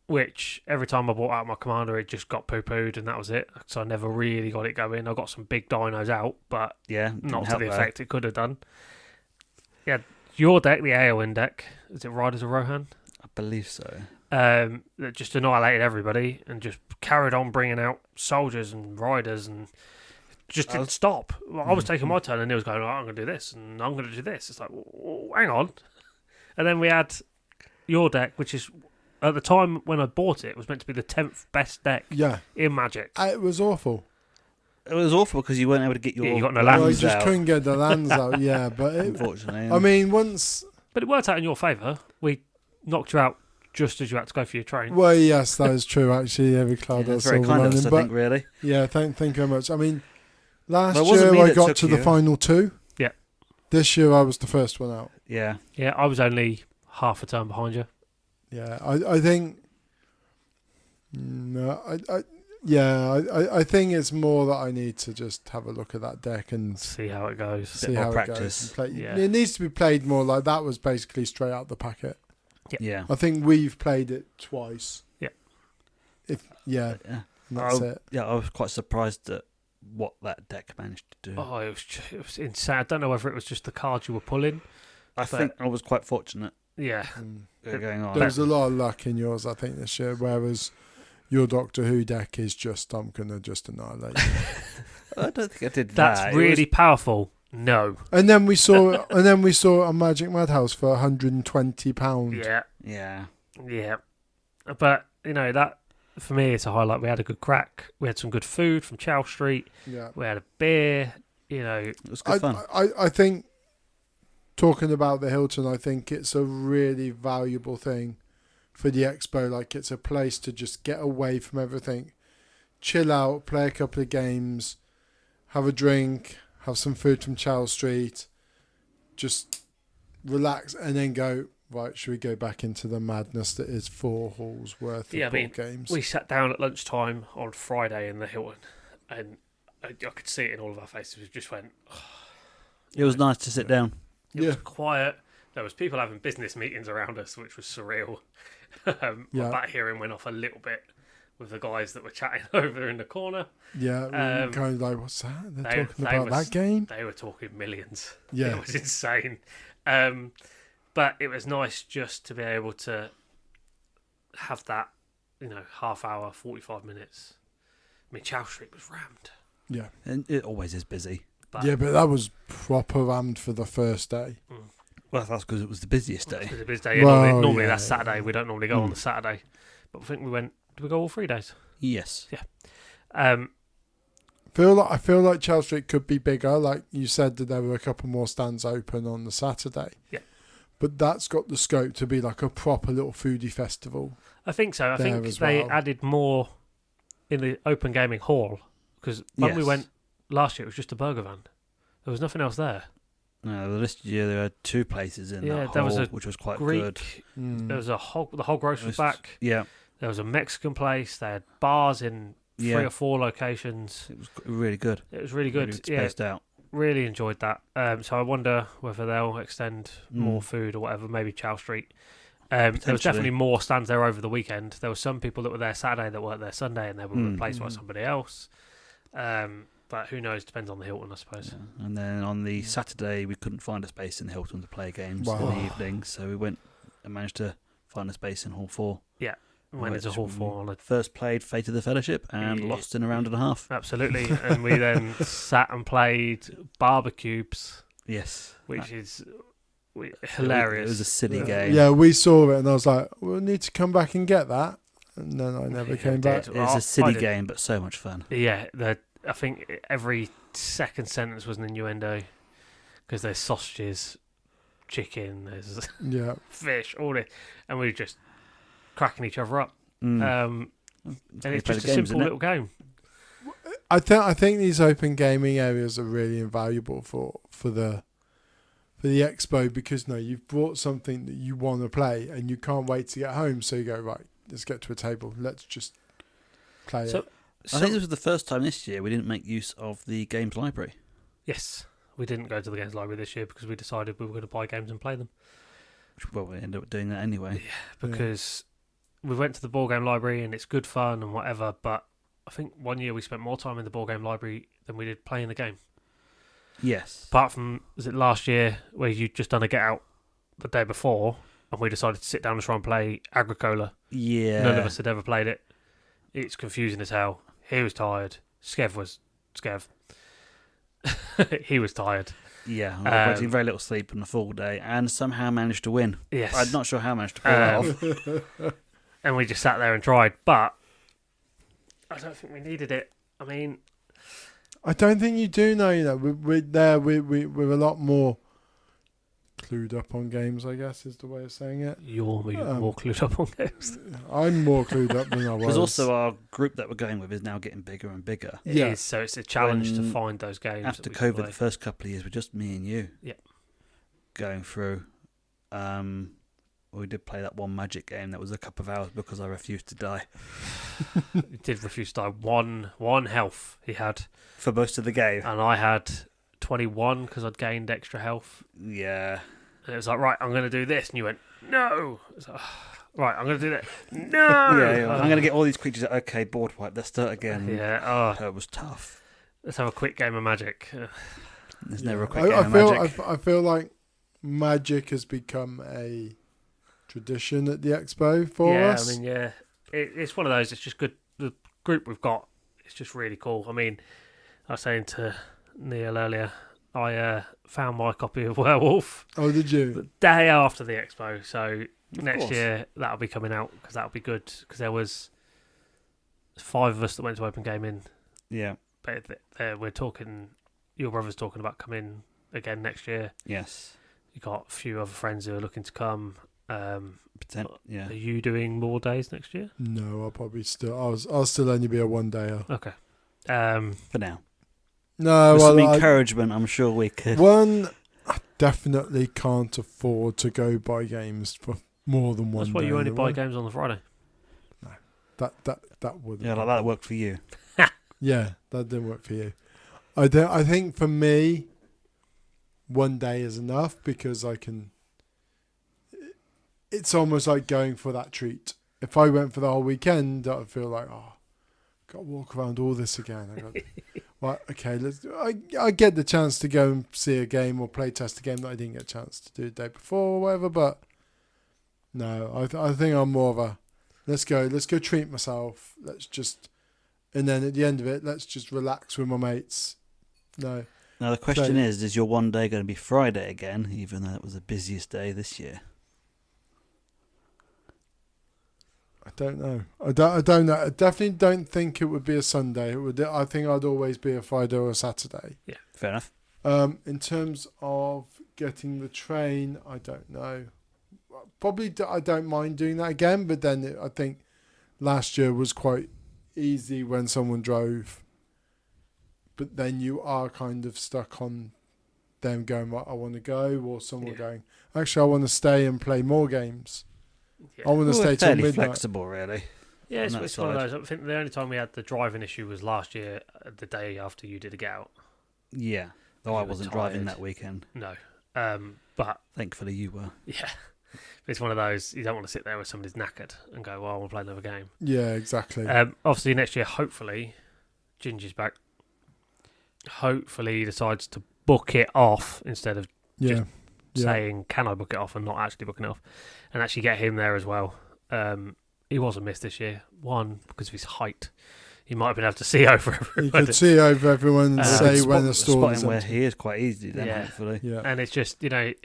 which every time I brought out my commander, it just got poo-pooed, and that was it. So I never really got it going. I got some big dinos out, but Yeah, didn't not to help the there. effect it could have done. Yeah, your deck, the Aowen deck, is it Riders of Rohan? I believe so. That just annihilated everybody and just carried on bringing out soldiers and riders and just didn't stop. I was taking my turn and he was going, I'm going to do this and I'm going to do this. It's like, hang on. And then we had your deck, which is, at the time when I bought it, was meant to be the 10th best deck in Magic. It was awful. It was awful because you weren't able to get your Yeah, you got no Well, I lands just out, couldn't get the lands out. Yeah, but unfortunately. I mean, once. But it worked out in your favour. We knocked you out just as you had to go for your train. Well, yes, that is true. Actually, every cloud yeah, has that's very silver kind of lining. us, I But think, really. yeah, thank you very much. I mean, last Well, it wasn't year me I that got took to the you. final 2. Yeah. This year I was the first one out. Yeah. Yeah, I was only half a turn behind you. Yeah, I think. No, I think it's more that I need to just have a look at that deck and See how it goes. see how practice. it goes. And play. Yeah. It needs to be played more like that. Was basically straight out the packet. Yeah. I think we've played it twice. Yeah. Yeah. That's it. Yeah, I was quite surprised at what that deck managed to do. Oh, it was insane. I don't know whether it was just the cards you were pulling. I think I was quite fortunate Yeah. going on. There was a lot of luck in yours, I think, this year. Whereas your Doctor Who deck is just, I'm gonna just annihilate you. I don't think I did that. That's really powerful. No. And then we saw, a Magic Madhouse for £120. Yeah. Yeah. Yeah. But that for me, it's a highlight. We had a good crack. We had some good food from Chow Street. Yeah. We had a beer. It was good fun. I think, talking about the Hilton, I think it's a really valuable thing for the expo. Like, it's a place to just get away from everything, chill out, play a couple of games, have a drink, have some food from Charles Street, just relax, and then go, right, should we go back into the madness that is 4 halls worth of board games? We sat down at lunchtime on Friday in the Hilton, and I could see it in all of our faces. We just went, It was nice to sit down. It was quiet. There was people having business meetings around us, which was surreal. My bat hearing went off a little bit with the guys that were chatting over in the corner. Yeah, kind of like, what's that? They're talking about that game? They were talking millions. Yeah. It was insane. But it was nice just to be able to have that, half hour, 45 minutes. I mean, Chow Street was rammed. Yeah. And it always is busy. But that was proper rammed for the first day. Well, that's because it was the busiest day. It was a busy day. Yeah, normally that's Saturday. We don't normally go on the Saturday. But I think we went... Did we go all 3 days? Yes. Yeah. I feel like Chelsea Street could be bigger. Like you said, that there were a couple more stands open on the Saturday. Yeah. But that's got the scope to be like a proper little foodie festival. I think so. I think they added more in the open gaming hall. Because when we went last year, it was just a burger van. There was nothing else there. No, this year there were 2 places in that hall, which was quite good. There was the hog roast was back. Yeah. There was a Mexican place. They had bars in 3 or 4 locations. It was really good. It was really good. Really spaced out. Really enjoyed that. So I wonder whether they'll extend more food or whatever. Maybe Chow Street. There was definitely more stands there over the weekend. There were some people that were there Saturday that weren't there Sunday, and they were replaced by somebody else. But who knows? Depends on the Hilton, I suppose. Yeah. And then on the Saturday, we couldn't find a space in the Hilton to play games in the evening, so we went and managed to find a space in Hall 4. Yeah, went into Hall 4. First played Fate of the Fellowship and lost in a round and a half. Absolutely. And we then sat and played Barbecubes. Yes. Which is hilarious. It was a silly game. Yeah, we saw it and I was like, we'll need to come back and get that. And then I never came back. It's a silly game, but so much fun. Yeah, I think every second sentence was an innuendo because there's sausages, chicken, there's fish, all this, and we were just cracking each other up. And it's just a simple little game. I think these open gaming areas are really invaluable for the expo because you've brought something that you want to play and you can't wait to get home, so you go, right, let's get to a table, let's just play it. I think this was the first time this year we didn't make use of the games library. Yes, we didn't go to the games library this year because we decided we were going to buy games and play them. Well, we ended up doing that anyway. Yeah, because we went to the board game library and it's good fun and whatever, but I think one year we spent more time in the board game library than we did playing the game. Yes. Apart from, was it last year where you'd just done a get out the day before and we decided to sit down and try and play Agricola. Yeah. None of us had ever played it. It's confusing as hell. He was tired. Skev. He was tired. Yeah, I was getting very little sleep on the full day and somehow managed to win. Yes. I'm not sure how I managed to pull it off. And we just sat there and tried, but I don't think we needed it. I mean, I don't think you do know. We're there. We're a lot more clued up on games, I guess is the way of saying it. You're more clued up on games. I'm more clued up than I was. Because also our group that we're going with is now getting bigger and bigger. It is, so it's a challenge to find those games. After COVID, the first couple of years were just me and you. Yeah. going through. We did play that one magic game that was a couple of hours because I refused to die. He did refuse to die. One health he had. For most of the game. And I had 21 because I'd gained extra health. Yeah. And it was like, right, I'm going to do this. And you went, no. It's like, right, I'm going to do that. No. Yeah. I'm going to get all these creatures. Okay, board wipe. Let's start again. Yeah. So it was tough. Let's have a quick game of Magic. There's never a quick game of Magic. I feel like Magic has become a tradition at the expo for us. I mean, it's one of those. It's just good. The group we've got, it's just really cool. I mean, I was saying to Neal earlier, I found my copy of Werewolf. Oh, did you? The day after the expo. So Of next course. year that'll be coming out because that'll be good. Because there was 5 of us that went to open gaming. Yeah. But we're talking. Your brother's talking about coming again next year. Yes. You got a few other friends who are looking to come. Yeah. Are you doing more days next year? No, I'll probably still. I'll still only be a one dayer. Okay. For now. No, With well, some encouragement, I'm sure we could. One, I definitely can't afford to go buy games for more than one. That's why day you only in a buy row. games on the Friday. That wouldn't. Yeah, like that worked for you. Yeah, that didn't work for you. I think for me, one day is enough because I can. It's almost like going for that treat. If I went for the whole weekend, I'd feel like, oh, got to walk around all this again. Right, okay, I get the chance to go and see a game or play test a game that I didn't get a chance to do the day before or whatever. But no, I think I'm more of a let's go treat myself. Let's just, and then at the end of it, let's just relax with my mates. No. Now the question is your one day going to be Friday again, even though it was the busiest day this year? I don't know. I don't know. I definitely don't think it would be a Sunday. I think I'd always be a Friday or a Saturday. Yeah, fair enough. In terms of getting the train, I don't know. Probably I don't mind doing that again, but then I think last year was quite easy when someone drove. But then you are kind of stuck on them going, right, I want to go, or someone going, actually, I want to stay and play more games. Yeah. I want to stay till fairly midnight. flexible, really. Yeah, on that it's one of side. those. I think the only time we had the driving issue was last year, the day after you did a get out. Yeah, though I You were wasn't driving tired. that weekend. No, but Thankfully you were. yeah, it's one of those. You don't want to sit there with somebody's knackered and go, "Well, I want to play another game." Yeah, exactly. Obviously, next year, hopefully, Ginger's back. Hopefully, he decides to book it off instead of yeah. saying, "Can I book it off?" and not actually booking it off, and actually get him there as well. He wasn't missed this year. One, because of his height. He might have been able to see over everybody. You could see over everyone and say when the store spotting is where empty. he is quite easy then, Yeah. hopefully. Yeah. And it's just,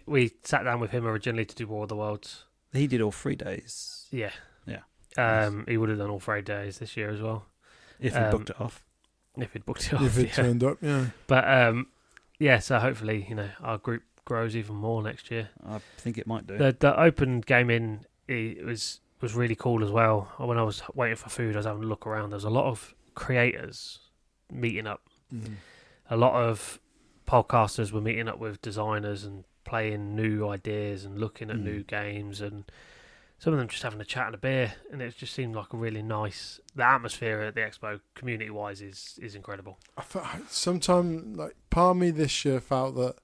we sat down with him originally to do War of the Worlds. He did all 3 days. Yeah. Yeah. He would have done all 3 days this year as well. If he booked it off. If he'd booked it off. If it turned up, yeah. But, so hopefully, our group grows even more next year. I think it might do. The open gaming was really cool as well. When I was waiting for food, I was having a look around. There was a lot of creators meeting up. Mm-hmm. A lot of podcasters were meeting up with designers and playing new ideas and looking at new games, and some of them just having a chat and a beer, and it just seemed like a really nice. The atmosphere at the expo, community wise, is incredible. I felt sometimes, like, part of me this year felt that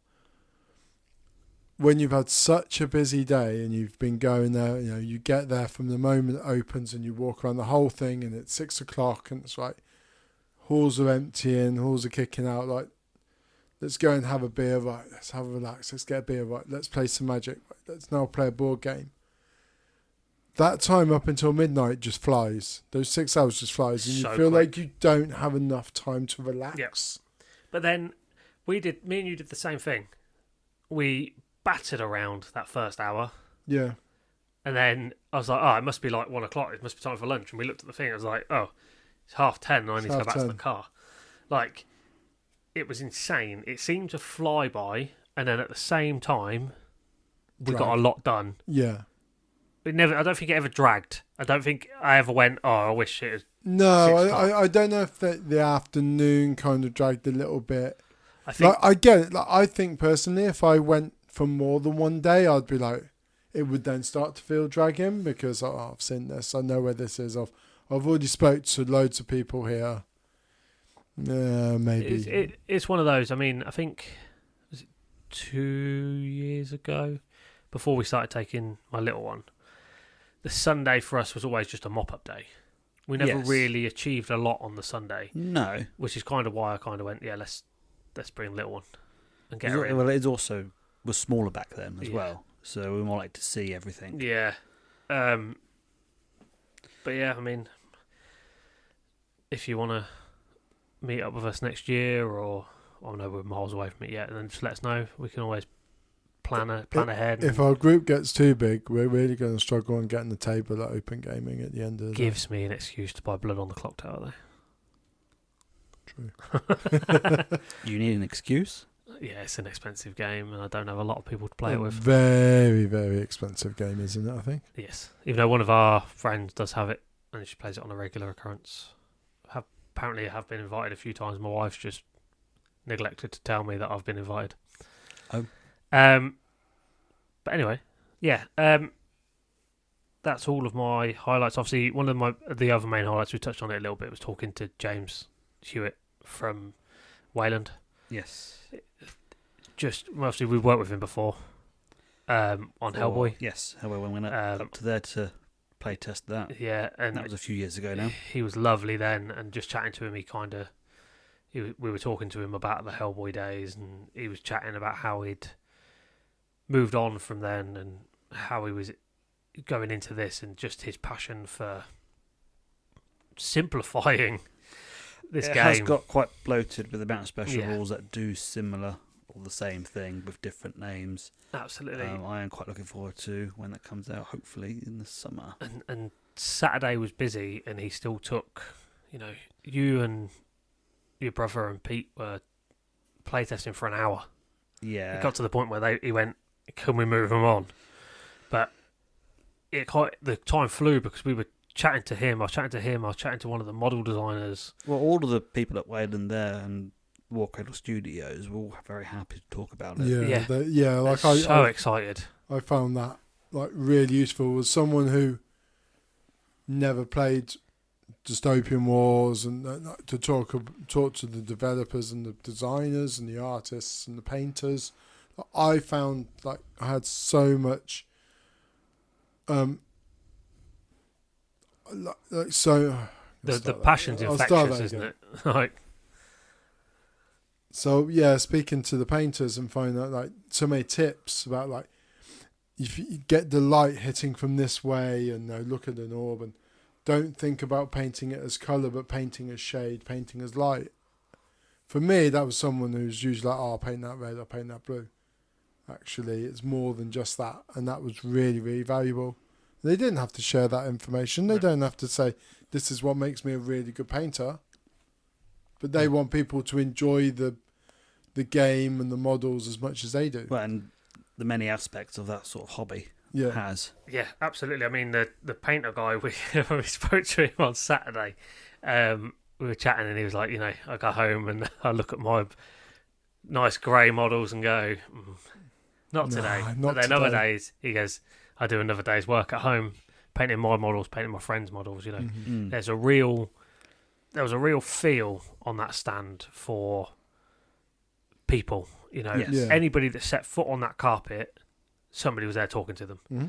when you've had such a busy day and you've been going there, you get there from the moment it opens and you walk around the whole thing, and it's 6 o'clock and it's like halls are emptying, halls are kicking out. Like, let's go and have a beer, right? Let's have a relax. Let's get a beer, right? Let's play some Magic. Right? Let's now play a board game. That time up until midnight just flies. Those 6 hours just flies, and you So feel quick. like you don't have enough time to relax. Yep. But then me and you did the same thing. We battered around that first hour, Yeah. and then I was like, "Oh, it must be like 1 o'clock. It must be time for lunch." And we looked at the thing. I was like, "Oh, it's 10:30, and I need to go back to the car." Like, it was insane. It seemed to fly by, and then at the same time, we got a lot done. Yeah. I don't think it ever dragged. I don't think I ever went, "Oh, I wish it was." No, 6 o'clock. I don't know if the afternoon kind of dragged a little bit. I think Like, I get it. Like, I think personally, if I went for more than one day, I'd be like, it would then start to feel dragging because I've seen this, I know where this is. I've already spoke to loads of people here. Maybe it's one of those. I mean, I think was it 2 years ago, before we started taking my little one, the Sunday for us was always just a mop-up day. We never really achieved a lot on the Sunday. No, which is kind of why I kind of went, let's bring little one and get her in. Well, it also was smaller back then as well, so we were more like to see everything. Yeah, but yeah, I mean, if you want to meet up with us next year, or I know we're miles away from it yet, and then just let us know. We can always plan ahead. If our group ggets too big, we're really going to struggle on getting the table at Open Gaming at the end of the day. Gives me an excuse to buy Blood on the Clock Tower, though. True. You need an excuse? Yeah, it's an expensive game, and I don't have a lot of people to play it with. Very, very expensive game, isn't it, I think? Yes. Even though one of our friends does have it, and she plays it on a regular occurrence. Apparently, I have been invited a few times. My wife's just neglected to tell me that I've been invited. Oh. But anyway, yeah. That's all of my highlights. Obviously, one of the other main highlights, we touched on it a little bit, was talking to James Hewitt from Wayland. Yes. Just obviously we've worked with him before on Hellboy. Yes, Hellboy. We went up to there to play test that. Yeah, and that was a few years ago now. He was lovely then, and just chatting to him, we were talking to him about the Hellboy days, and he was chatting about how he'd moved on from then and how he was going into this, and just his passion for simplifying this game. It has got quite bloated with the amount of special rules that do similar or the same thing with different names. Absolutely. I am quite looking forward to when that comes out, hopefully in the summer. And Saturday was busy, and he still took, you and your brother and Pete were playtesting for an hour. Yeah. It got to the point where he went, can we move him on? But the time flew because we were chatting to him. I was chatting to one of the model designers. Well, all of the people at Wayland there and War Cradle Studios were all very happy to talk about it. Yeah. So excited. I found that really useful. Was someone who never played Dystopian Wars, and to talk to the developers and the designers and the artists and the painters. I found I had so much. The passion's infectious, isn't it? So yeah, speaking to the painters and finding out so many tips about if you get the light hitting from this way, and look at an orb, and don't think about painting it as colour, but painting as shade, painting as light. For me, that was someone who's usually I'll paint that red, I'll paint that blue. Actually, it's more than just that, and that was really, really valuable. They didn't have to share that information. They don't have to say, this is what makes me a really good painter. But they want people to enjoy the game and the models as much as they do. Well, and the many aspects of that sort of hobby has. Yeah, absolutely. I mean, the painter guy, when we spoke to him on Saturday, we were chatting, and he was like, I go home and I look at my nice grey models and go, not today. But then other days, he goes, I do another day's work at home, painting my models, painting my friends' models. Mm-hmm. There was a real feel on that stand for people. Anybody that set foot on that carpet, somebody was there talking to them. Mm-hmm.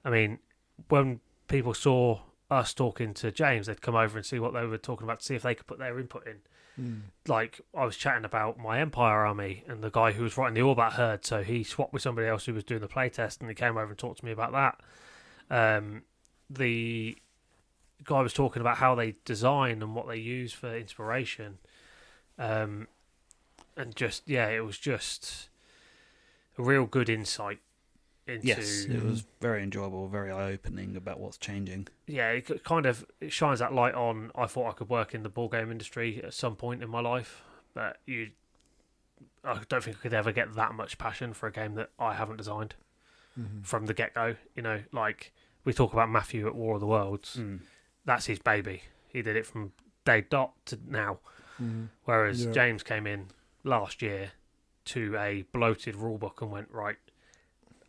I mean, when people saw us talking to James, they'd come over and see what they were talking about to see if they could put their input in. I was chatting about my Empire army, and the guy who was writing the Orbat herd, so he swapped with somebody else who was doing the playtest, and he came over and talked to me about that. The guy was talking about how they design and what they use for inspiration, and it was just a real good insight into. Yes, it was very enjoyable, very eye-opening about what's changing. Yeah, it shines that light on. I thought I could work in the board game industry at some point in my life, but I don't think I could ever get that much passion for a game that I haven't designed from the get-go. We talk about Matthew at War of the Worlds. That's his baby. He did it from day dot to now. Whereas James came in last year to a bloated rulebook and went, right,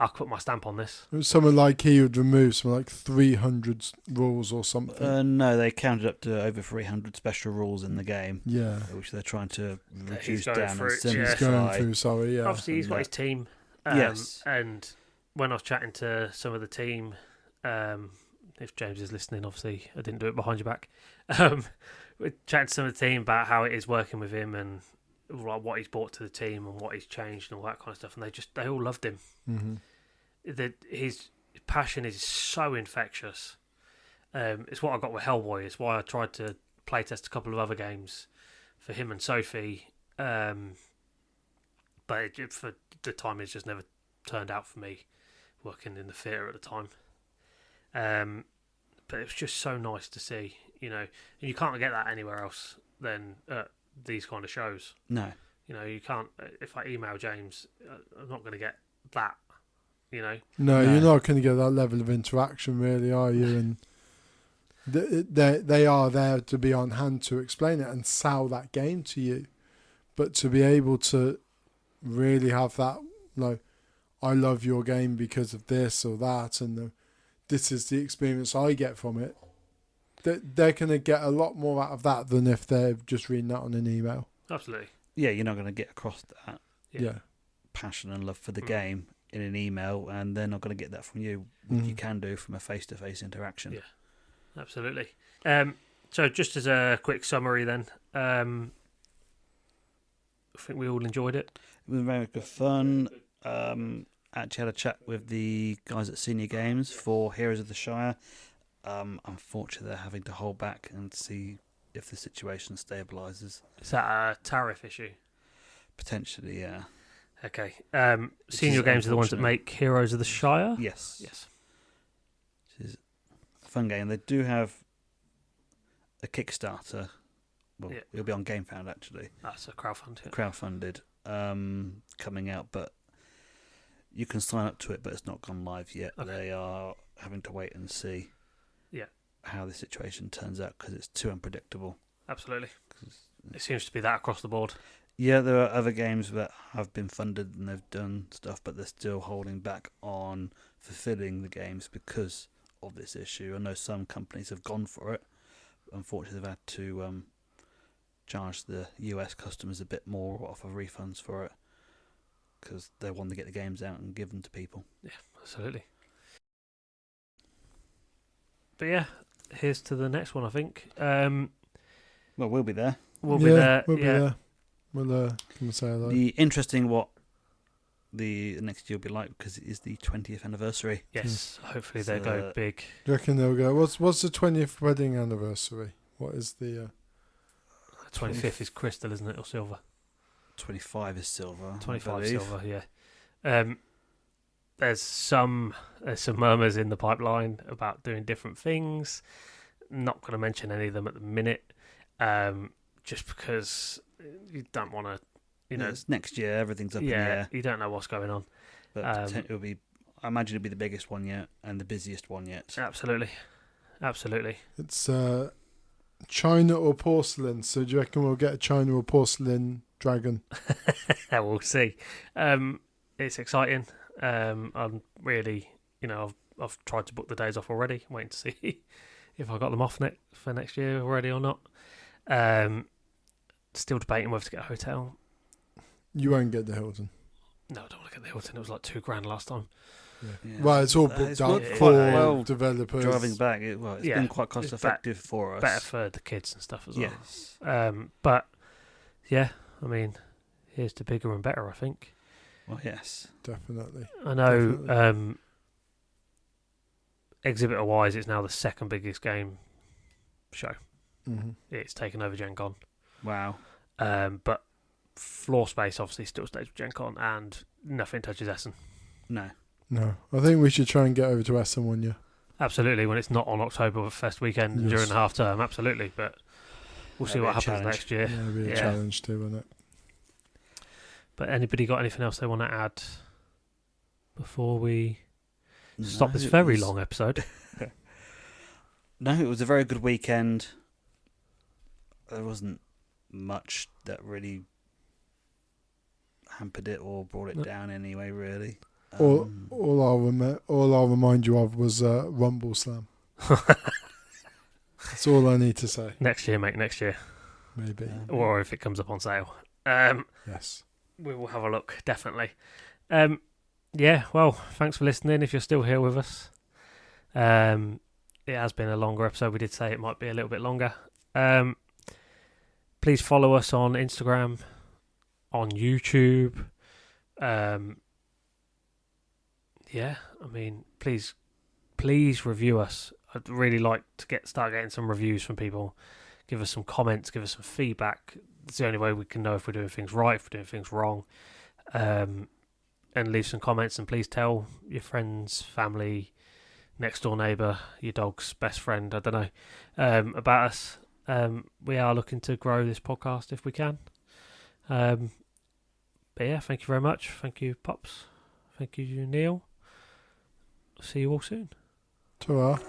I put my stamp on this. It was something like he would remove something like 300 rules or something. No, they counted up to over 300 special rules in the game. Yeah. Which they're trying to reduce going down through and it, yeah. He's simplify. going through, sorry, yeah. Obviously, he's got his team. Yes. And when I was chatting to some of the team, if James is listening, obviously I didn't do it behind your back. We're chatting to some of the team about how it is working with him and like what he's brought to the team and what he's changed and all that kind of stuff. And they all loved him. Mm-hmm. His passion is so infectious. It's what I got with Hellboy. It's why I tried to playtest a couple of other games for him and Sophie. But for the time, it's just never turned out for me working in the theatre at the time. But it was just so nice to see, you know, and you can't get that anywhere else than at these kind of shows. No. You know, you can't. If I email James, I'm not going to get that. You know. No, you're not going to get that level of interaction, really, are you? And they are there to be on hand to explain it and sell that game to you. But to be able to really have that, like, I love your game because of this or that, and this is the experience I get from it. They're going to get a lot more out of that than if they're just reading that on an email. Absolutely. Yeah, you're not going to get across that Yeah. passion and love for the game in an email, and they're not going to get that from you, which you can do from a face-to-face interaction. Yeah, absolutely. So just as a quick summary then, I think we all enjoyed it. It was very good fun. Actually had a chat with the guys at Senior Games for Heroes of the Shire. Unfortunately, they're having to hold back and see if the situation stabilises. Is that a tariff issue? Potentially, yeah. Okay. Senior Games are the ones that make Heroes of the Shire? Yes. Yes. Which is a fun game. They do have a Kickstarter. Well, it'll be on GameFound, actually. That's a crowdfund. Yeah. Crowdfunded. Coming out, but you can sign up to it, but it's not gone live yet. Okay. They are having to wait and see how the situation turns out because it's too unpredictable. Absolutely. It seems to be that across the board. Yeah, there are other games that have been funded and they've done stuff, but they're still holding back on fulfilling the games because of this issue. I know some companies have gone for it. Unfortunately, they've had to charge the US customers a bit more off of refunds for it because they want to get the games out and give them to people. Yeah, absolutely. But yeah, here's to the next one, I think. Well, we'll be there. We'll be there. We'll be there. We'll say hello. The interesting what the next year will be like because it is the 20th anniversary. Yes, hopefully they go big. Do you reckon they'll go? What's the 20th wedding anniversary? What is the 25th is crystal, isn't it, or silver? 25 is silver. 25 is silver, yeah. There's some murmurs in the pipeline about doing different things. Not going to mention any of them at the minute, just because you don't want to, it's next year, everything's up in the air. You don't know what's going on. But it'll be, I imagine it'll be the biggest one yet and the busiest one yet. Absolutely. It's China or porcelain. So do you reckon we'll get a China or porcelain dragon? We'll see. It's exciting. I'm really, I've tried to book the days off already. I'm waiting to see if I got them off for next year already or not. Still debating whether to get a hotel. You won't get the Hilton. No, I don't want to get the Hilton. It was like $2,000 last time. Yeah. Well, it's all booked up for developers. Driving back, it's been quite cost effective for us. Better for the kids and stuff as well. Yes. But yeah, I mean, here's to bigger and better, I think. Well, yes. Definitely. I know exhibitor-wise, it's now the second biggest game show. Mm-hmm. It's taken over Gen Con. Wow. But floor space obviously still stays with Gen Con and nothing touches Essen. No. I think we should try and get over to Essen one year. Absolutely, when it's not on Oktoberfest weekend during the half term, absolutely. But we'll see what happens next year. Yeah, it'll be a challenge too, won't it? But anybody got anything else they want to add before we stop this very long episode? No, it was a very good weekend. There wasn't much that really hampered it or brought it down anyway, really. All I'll remind you of was Rumble Slam. That's all I need to say. Next year, mate. Next year, Maybe. or if it comes up on sale. Yes. We will have a look, definitely. Yeah, well, thanks for listening. If you're still here with us, it has been a longer episode. We did say it might be a little bit longer. Please follow us on Instagram, on YouTube. Yeah, I mean, please review us. I'd really like to start getting some reviews from people. Give us some comments, give us some feedback. It's the only way we can know if we're doing things right, if we're doing things wrong. And leave some comments, and please tell your friends, family, next door neighbour, your dog's best friend, I don't know, about us. We are looking to grow this podcast if we can. But yeah, thank you very much. Thank you, Pops. Thank you, Neal. See you all soon. Ta-ra.